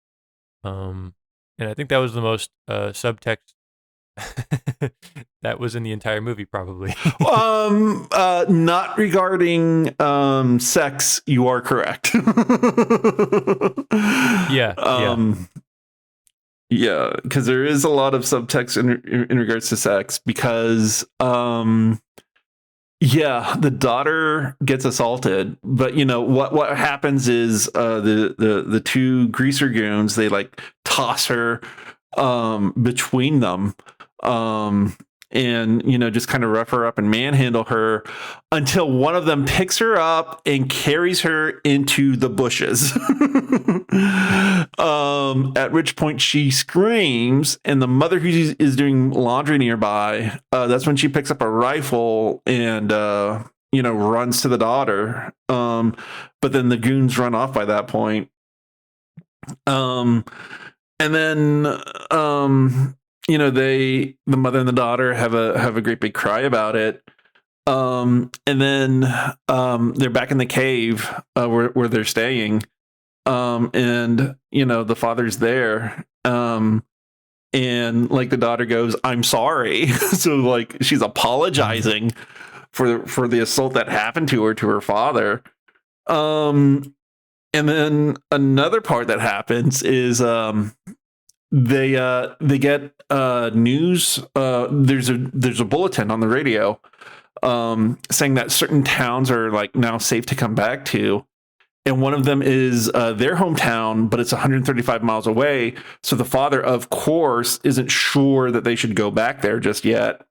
Speaker 2: And I think that was the most subtext that was in the entire movie, probably.
Speaker 1: Not regarding sex, you are correct. Yeah, because there is a lot of subtext in regards to sex, because the daughter gets assaulted, but what happens is the two greaser goons, they like toss her between them, and just kind of rough her up and manhandle her until one of them picks her up and carries her into the bushes. At which point she screams, and the mother, who is doing laundry nearby, that's when she picks up a rifle and runs to the daughter. But then the goons run off by that point. Um, and then the mother and the daughter have a great big cry about it. And then they're back in the cave where they're staying. And the father's there. And like the daughter goes, "I'm sorry." So like she's apologizing for the assault that happened to her father. And then another part that happens is they get news. There's a bulletin on the radio saying that certain towns are like now safe to come back to, and one of them is their hometown, but it's 135 miles away. So the father, of course, isn't sure that they should go back there just yet.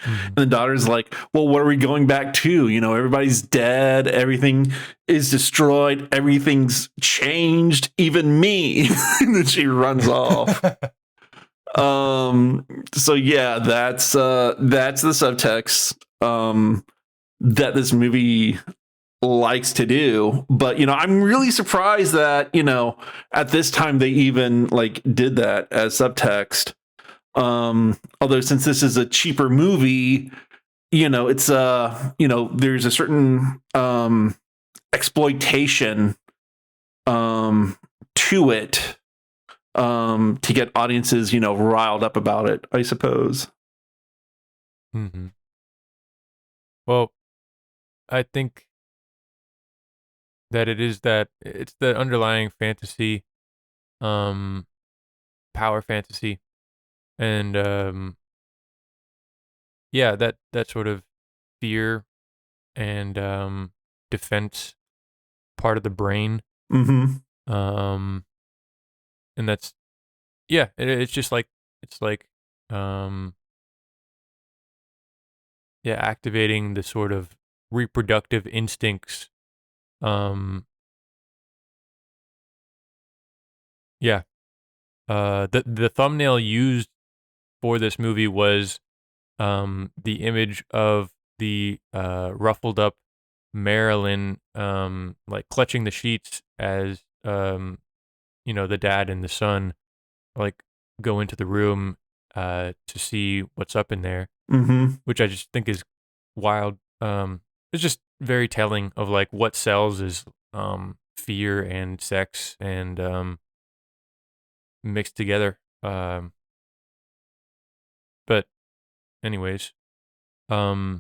Speaker 1: And the daughter's like, "Well, what are we going back to? Everybody's dead. Everything is destroyed. Everything's changed. Even me." And then she runs off. So yeah, that's the subtext that this movie likes to do. But I'm really surprised that at this time they even like did that as subtext. Although since this is a cheaper movie, it's there's a certain exploitation to it to get audiences riled up about it, I suppose.
Speaker 2: Mm-hmm. Well, I think that it's the underlying fantasy, power fantasy, and yeah, that sort of fear and defense part of the brain.
Speaker 1: Mm-hmm.
Speaker 2: And that's it's just like activating the sort of reproductive instincts. The thumbnail used for this movie was the image of the ruffled up Marilyn like clutching the sheets as the dad and the son like go into the room to see what's up in there, which I just think is wild. It's just very telling of like what sells is fear and sex and mixed together. But anyways, yeah.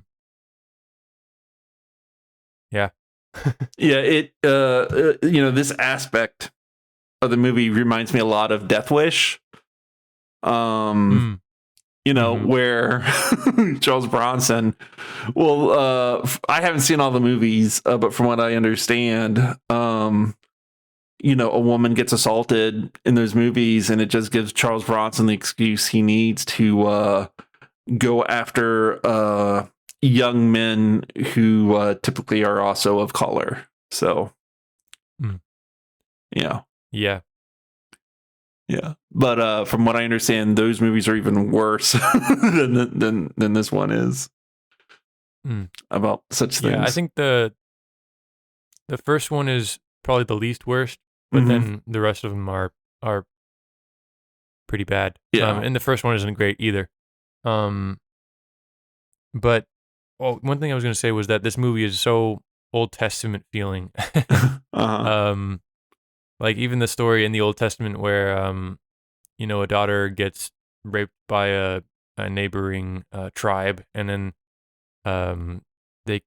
Speaker 1: Yeah, it this aspect of the movie reminds me a lot of Death Wish. Where Charles Bronson, I haven't seen all the movies, but from what I understand, a woman gets assaulted in those movies, and it just gives Charles Bronson the excuse he needs to go after young men who typically are also of color. So, yeah. But from what I understand, those movies are even worse than this one is about such things.
Speaker 2: Yeah, I think the first one is probably the least worst, but then the rest of them are pretty bad.
Speaker 1: Yeah.
Speaker 2: And the first one isn't great either. But one thing I was going to say was that this movie is so Old Testament feeling. Like even the story in the Old Testament where a daughter gets raped by a neighboring tribe, and then they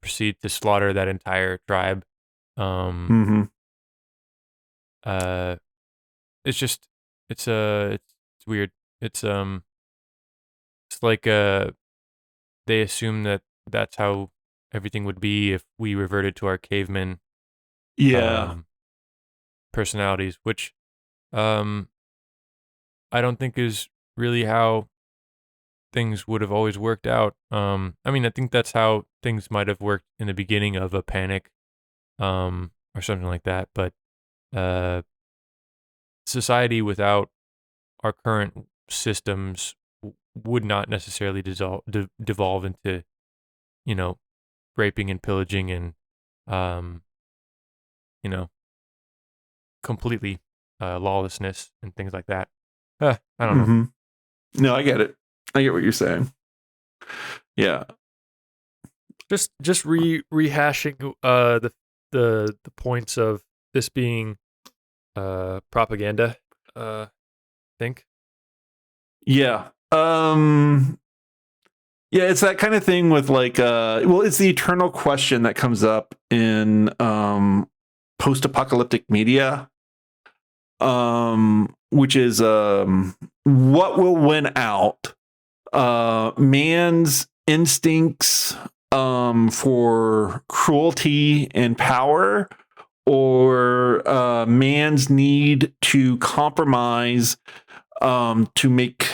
Speaker 2: proceed to slaughter that entire tribe. It's just it's weird. It's like they assume that that's how everything would be if we reverted to our caveman personalities, which I don't think is really how things would have always worked out. I mean, I think that's how things might have worked in the beginning of a panic or something like that, but society without our current systems would not necessarily devolve into, raping and pillaging and, completely lawlessness and things like that. I don't know.
Speaker 1: Mhm. No, I get it. I get what you're saying. Yeah.
Speaker 2: Just rehashing the points of this being propaganda. Think.
Speaker 1: Yeah. Yeah, it's that kind of thing with like well, it's the eternal question that comes up in post-apocalyptic media. Which is what will win out? Man's instincts for cruelty and power, or man's need to compromise to make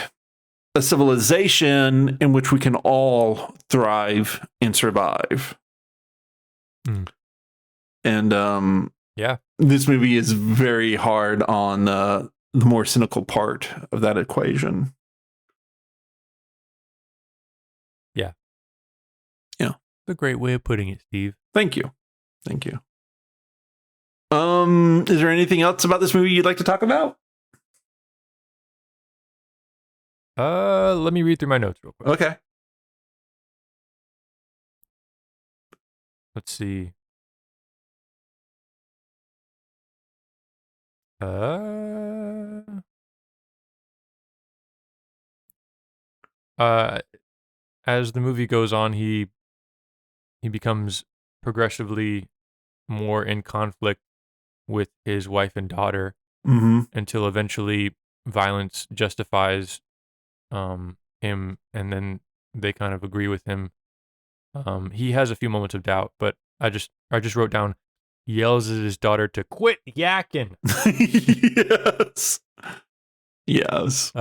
Speaker 1: a civilization in which we can all thrive and survive. And
Speaker 2: yeah,
Speaker 1: this movie is very hard on the more cynical part of that equation.
Speaker 2: Yeah.
Speaker 1: Yeah.
Speaker 2: It's a great way of putting it, Steve.
Speaker 1: Thank you. Thank you. Is there anything else about this movie you'd like to talk about?
Speaker 2: Let me read through my notes real quick.
Speaker 1: Okay.
Speaker 2: Let's see. As the movie goes on, he becomes progressively more in conflict with his wife and daughter, until eventually violence justifies him, and then they kind of agree with him. He has a few moments of doubt, but I just wrote down, yells at his daughter to quit yakking.
Speaker 1: Yes. Yes.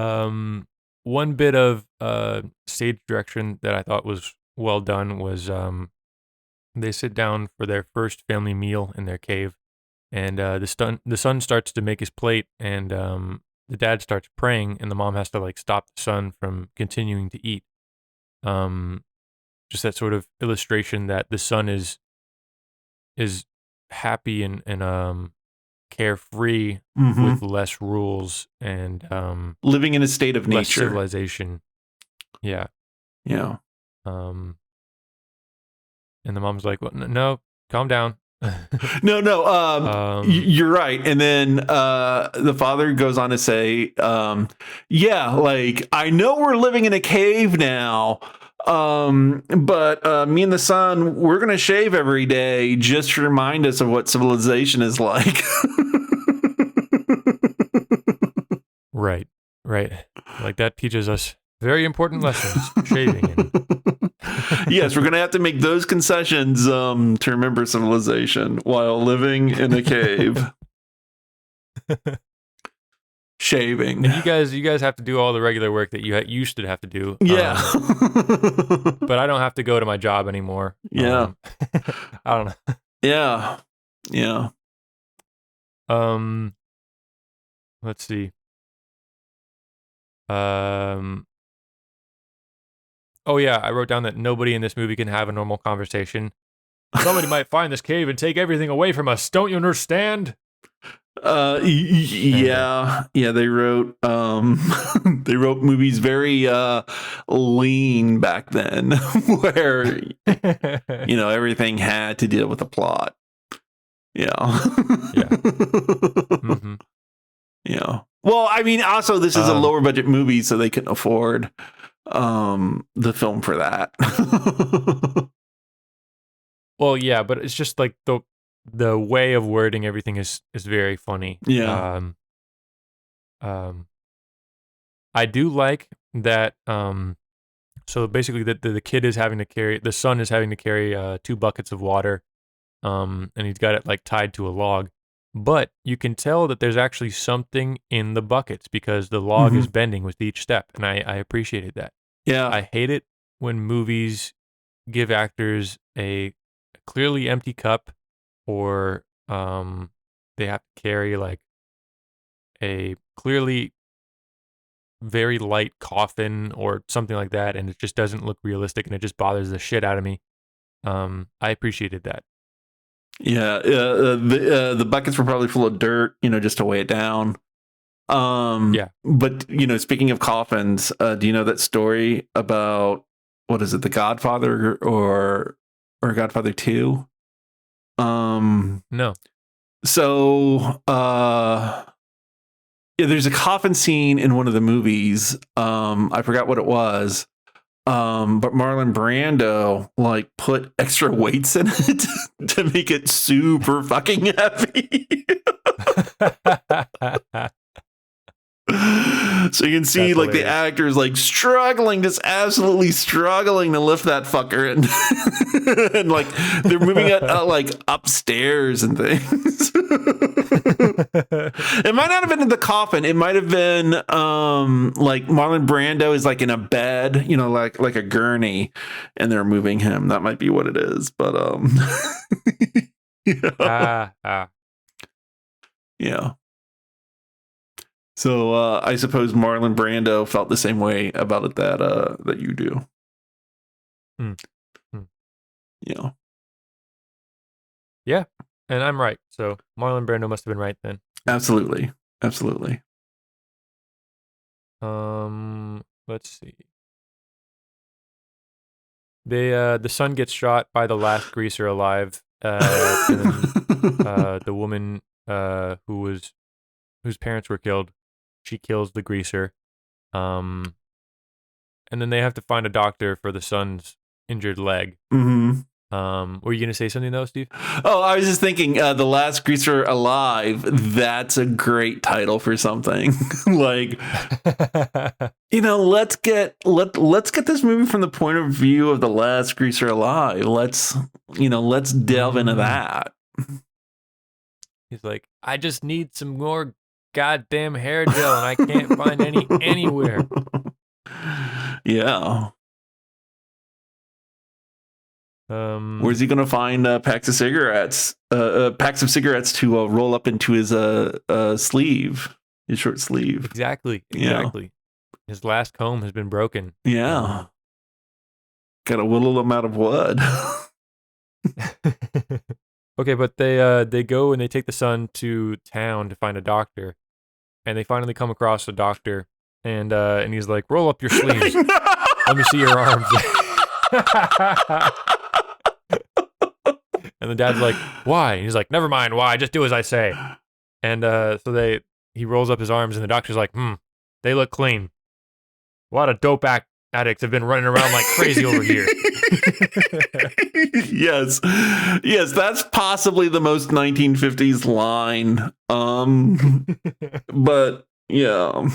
Speaker 2: One bit of stage direction that I thought was well done was they sit down for their first family meal in their cave, and the son starts to make his plate, and the dad starts praying, and the mom has to like stop the son from continuing to eat. Just that sort of illustration that the son is happy and carefree with less rules and
Speaker 1: living in a state of
Speaker 2: less
Speaker 1: nature,
Speaker 2: civilization. Yeah.
Speaker 1: Yeah.
Speaker 2: And the mom's like, "Well, no, calm down."
Speaker 1: No. You're right. And then the father goes on to say, yeah, like, I know we're living in a cave now, but me and the son, we're going to shave every day just to remind us of what civilization is like.
Speaker 2: Right. Like that teaches us very important lessons, shaving.
Speaker 1: Yes, we're going to have to make those concessions to remember civilization while living in a cave. Shaving.
Speaker 2: And you guys have to do all the regular work that you used to have to do.
Speaker 1: Yeah.
Speaker 2: But I don't have to go to my job anymore.
Speaker 1: Yeah.
Speaker 2: I don't know.
Speaker 1: Yeah.
Speaker 2: Let's see. Oh yeah, I wrote down that nobody in this movie can have a normal conversation. Somebody might find this cave and take everything away from us. Don't you understand?
Speaker 1: Yeah. They wrote they wrote movies very lean back then, where everything had to deal with the plot. Yeah. Yeah. Well, I mean, also this is a lower budget movie, so they couldn't afford the film for that.
Speaker 2: Well, yeah, but it's just like the way of wording everything is very funny.
Speaker 1: Yeah.
Speaker 2: I do like that. So basically, the kid is having to carry, the son is having to carry 2 buckets of water, and he's got it like tied to a log. But you can tell that there's actually something in the buckets because the log is bending with each step, and I appreciated that.
Speaker 1: Yeah.
Speaker 2: I hate it when movies give actors a clearly empty cup, or they have to carry like a clearly very light coffin or something like that, and it just doesn't look realistic, and it just bothers the shit out of me. I appreciated that.
Speaker 1: Yeah, the buckets were probably full of dirt, just to weigh it down.
Speaker 2: Yeah.
Speaker 1: But speaking of coffins, do you know that story about what is it, The Godfather or Godfather 2?
Speaker 2: No.
Speaker 1: So yeah, there's a coffin scene in one of the movies. I forgot what it was. But Marlon Brando like put extra weights in it to make it super fucking heavy. So you can see
Speaker 2: That's
Speaker 1: like the
Speaker 2: hilarious.
Speaker 1: actors like struggling, just absolutely struggling to lift that fucker, and and like they're moving it like upstairs and things. It might not have been in the coffin. It might have been like Marlon Brando is like in a bed, like a gurney, and they're moving him. That might be what it is. But yeah. Yeah. So I suppose Marlon Brando felt the same way about it that you do. Yeah.
Speaker 2: Yeah, and I'm right. So Marlon Brando must have been right then.
Speaker 1: Absolutely.
Speaker 2: Let's see. The son gets shot by the last greaser alive, and then, the woman whose parents were killed, she kills the greaser. And then they have to find a doctor for the son's injured leg.
Speaker 1: Mm-hmm.
Speaker 2: Were you gonna say something though, Steve?
Speaker 1: Oh, I was just thinking, The Last Greaser Alive. That's a great title for something. Like, let's get this movie from the point of view of the last Greaser alive. Let's delve into that.
Speaker 2: He's like, I just need some more goddamn hair gel, and I can't find any anywhere.
Speaker 1: Yeah. Where's he gonna find packs of cigarettes? Packs of cigarettes to roll up into his sleeve, his short sleeve.
Speaker 2: Exactly.
Speaker 1: Yeah.
Speaker 2: His last comb has been broken.
Speaker 1: Yeah. Gotta whittle them out of wood.
Speaker 2: Okay, but they go and they take the son to town to find a doctor, and they finally come across a doctor, and he's like, roll up your sleeves. Let me see your arms. And the dad's like, why? And he's like, never mind why, just do as I say. And so he rolls up his arms, and the doctor's like, they look clean. A lot of dope addicts have been running around like crazy over here.
Speaker 1: Yes, that's possibly the most 1950s line. But yeah.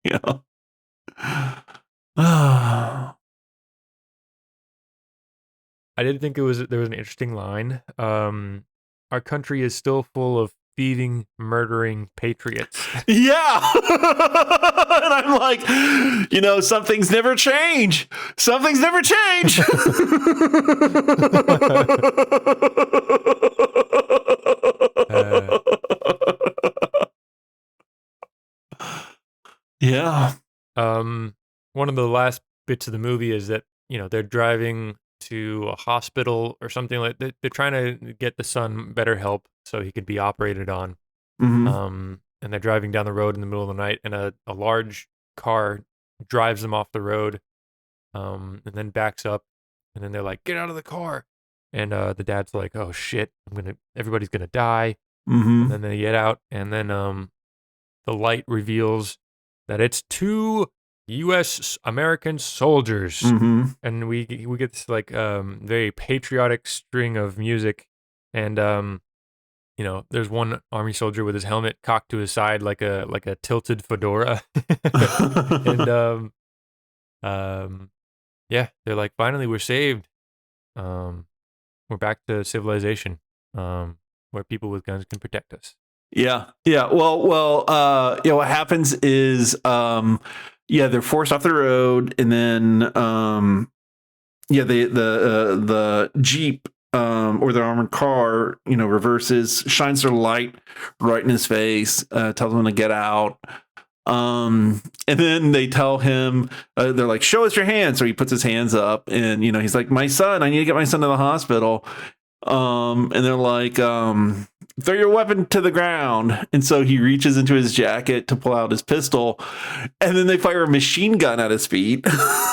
Speaker 1: Yeah.
Speaker 2: I did think there was an interesting line. Our country is still full of thieving, murdering patriots.
Speaker 1: Yeah. And I'm like, some things never change. Some things never change. Yeah.
Speaker 2: One of the last bits of the movie is that, they're driving to a hospital or something like that. They're trying to get the son better help so he could be operated on.
Speaker 1: Mm-hmm.
Speaker 2: And they're driving down the road in the middle of the night, and a large car drives them off the road, and then backs up, and then they're like, get out of the car. And the dad's like, oh shit, everybody's gonna die.
Speaker 1: Mm-hmm.
Speaker 2: And then they get out, and then the light reveals that it's two U.S. American soldiers.
Speaker 1: Mm-hmm.
Speaker 2: And we get this like very patriotic string of music, and there's one army soldier with his helmet cocked to his side like a tilted fedora. And yeah, they're like, finally we're saved. We're back to civilization, where people with guns can protect us.
Speaker 1: Yeah. Well, what happens is, they're forced off the road, and then, the Jeep, or the armored car, reverses, shines their light right in his face, tells him to get out. And then they tell him, they're like, show us your hands. So he puts his hands up and, he's like, my son, I need to get my son to the hospital. And they're like, throw your weapon to the ground. And so he reaches into his jacket to pull out his pistol. And then they fire a machine gun at his feet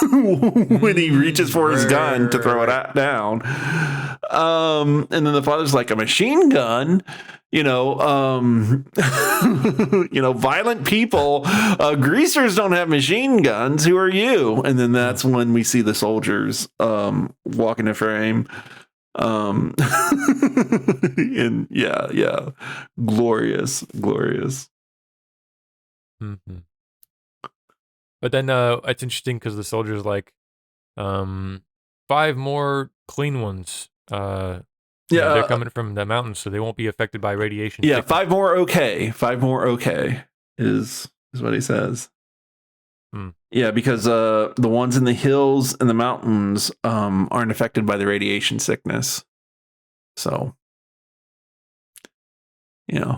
Speaker 1: when he reaches for his gun to throw it down. And then the father's like, a machine gun? Violent people, greasers don't have machine guns. Who are you? And then that's when we see the soldiers walk into frame. And glorious.
Speaker 2: Mm-hmm. But then it's interesting because the soldiers like 5 more clean ones. They're coming from the mountains, so they won't be affected by radiation.
Speaker 1: Yeah, 5 more okay. 5 more okay is what he says. Yeah, because the ones in the hills and the mountains aren't affected by the radiation sickness. So, And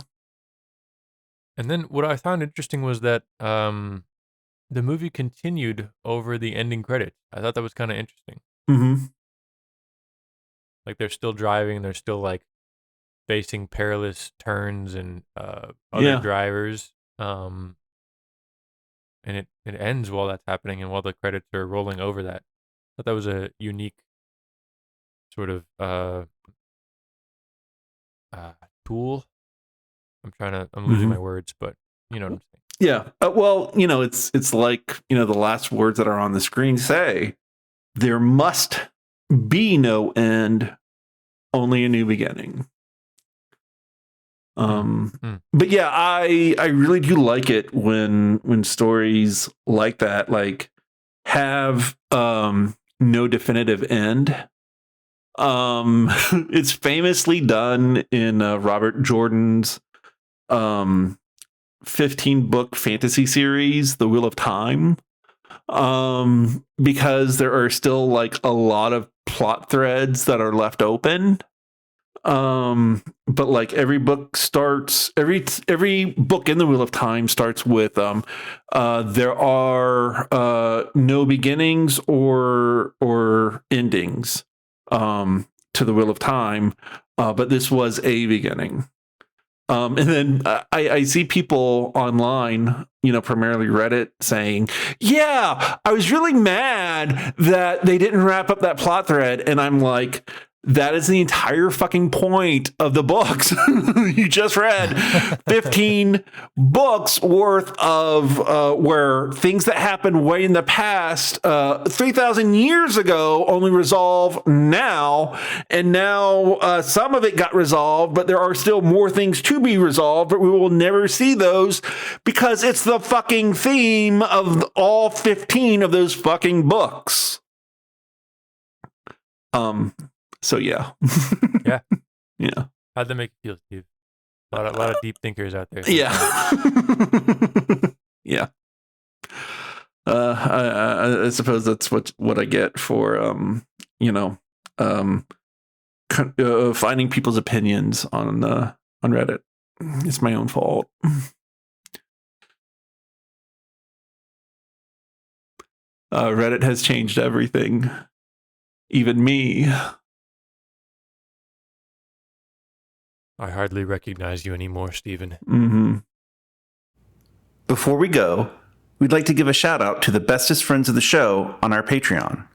Speaker 2: then what I found interesting was that the movie continued over the ending credits. I thought that was kind of interesting.
Speaker 1: Mm-hmm.
Speaker 2: Like they're still driving, they're still like facing perilous turns and other drivers. And it ends while that's happening and while the credits are rolling over that. I thought that was a unique sort of tool. I'm losing my words, but you know what I'm saying.
Speaker 1: Yeah. It's like, the last words that are on the screen say, there must be no end, only a new beginning. But yeah, I really do like it when stories like that have no definitive end. It's famously done in Robert Jordan's 15-book fantasy series, The Wheel of Time. Because there are still a lot of plot threads that are left open. But every book starts, every book in the Wheel of Time starts with there are no beginnings or endings to the Wheel of Time, but this was a beginning. And then I see people online, primarily Reddit, saying, yeah, I was really mad that they didn't wrap up that plot thread. And I'm like, that is the entire fucking point of the books. You just read 15 books worth of where things that happened way in the past, 3,000 years ago, only resolve now. And now some of it got resolved, but there are still more things to be resolved, but we will never see those because it's the fucking theme of all 15 of those fucking books. So yeah. Yeah.
Speaker 2: How'd that make you feel, Steve? A lot of deep thinkers out there.
Speaker 1: Yeah. Yeah. I suppose that's what I get for finding people's opinions on Reddit. It's my own fault. Reddit has changed everything, even me.
Speaker 2: I hardly recognize you anymore, Stephen.
Speaker 1: Mm-hmm. Before we go, we'd like to give a shout out to the bestest friends of the show on our Patreon.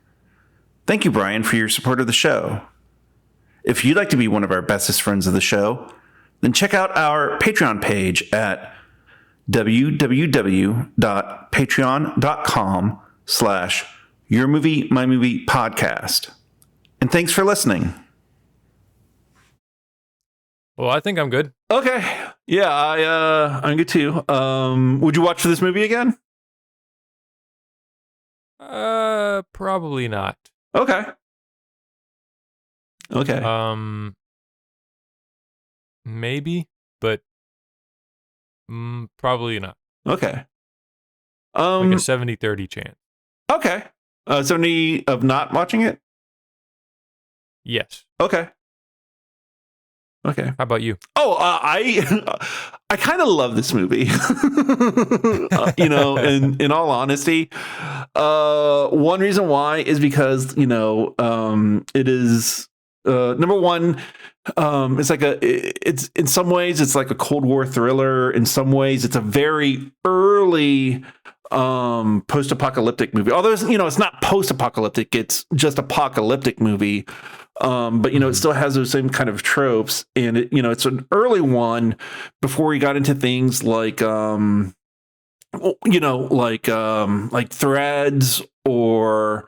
Speaker 1: Thank you, Brian, for your support of the show. If you'd like to be one of our bestest friends of the show, then check out our Patreon page at www.patreon.com/yourmoviemymoviepodcast. And thanks for listening.
Speaker 2: Well, I think I'm good.
Speaker 1: Okay. Yeah, I'm good too. Would you watch this movie again?
Speaker 2: Probably not.
Speaker 1: Okay.
Speaker 2: Maybe, but probably not.
Speaker 1: Okay.
Speaker 2: Like a 70-30 chance.
Speaker 1: Okay. 70 of not watching it?
Speaker 2: Yes.
Speaker 1: Okay.
Speaker 2: How about you?
Speaker 1: Oh, I kind of love this movie. In all honesty, one reason why is because it is number one. It's in some ways it's like a Cold War thriller. In some ways, it's a very early post-apocalyptic movie. Although it's not post-apocalyptic; it's just apocalyptic movie. But it still has those same kind of tropes, and it's an early one before we got into things like like Threads or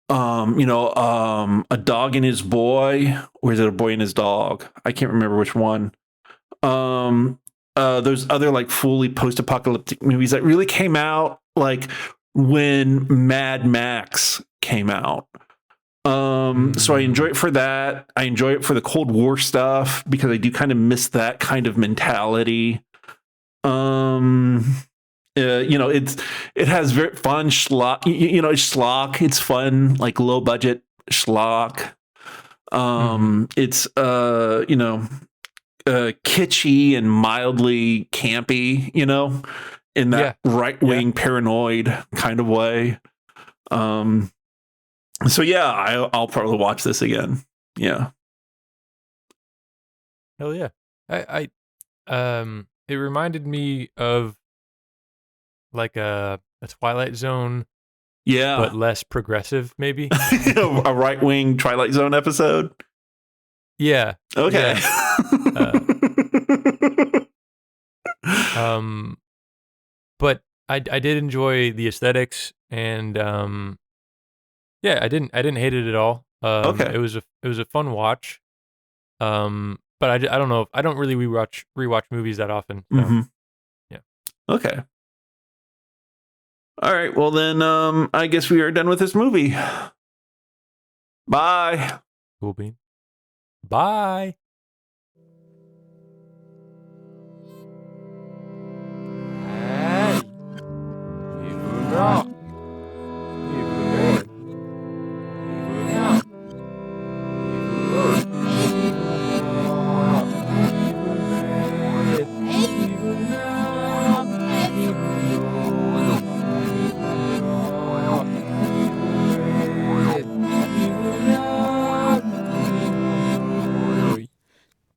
Speaker 1: a dog and his boy, or is it a boy and his dog? I can't remember which one. Those other like fully post-apocalyptic movies that really came out like when Mad Max came out. So I enjoy it for that. I enjoy it for the Cold War stuff because I do kind of miss that kind of mentality. It has very fun schlock. It's schlock. It's fun, like low budget schlock. It's kitschy and mildly campy. In that right wing paranoid kind of way. So yeah, I'll probably watch this again. Yeah.
Speaker 2: Hell yeah. It reminded me of like a Twilight Zone, but less progressive, maybe.
Speaker 1: A right wing Twilight Zone episode.
Speaker 2: Yeah.
Speaker 1: Okay.
Speaker 2: Yeah. But I did enjoy the aesthetics, and I didn't hate it at all.
Speaker 1: Okay.
Speaker 2: It was a fun watch. But I don't know. I don't really rewatch movies that often. So, yeah.
Speaker 1: Okay. All right. Well, then I guess we are done with this movie. Bye.
Speaker 2: Cool bean. Bye.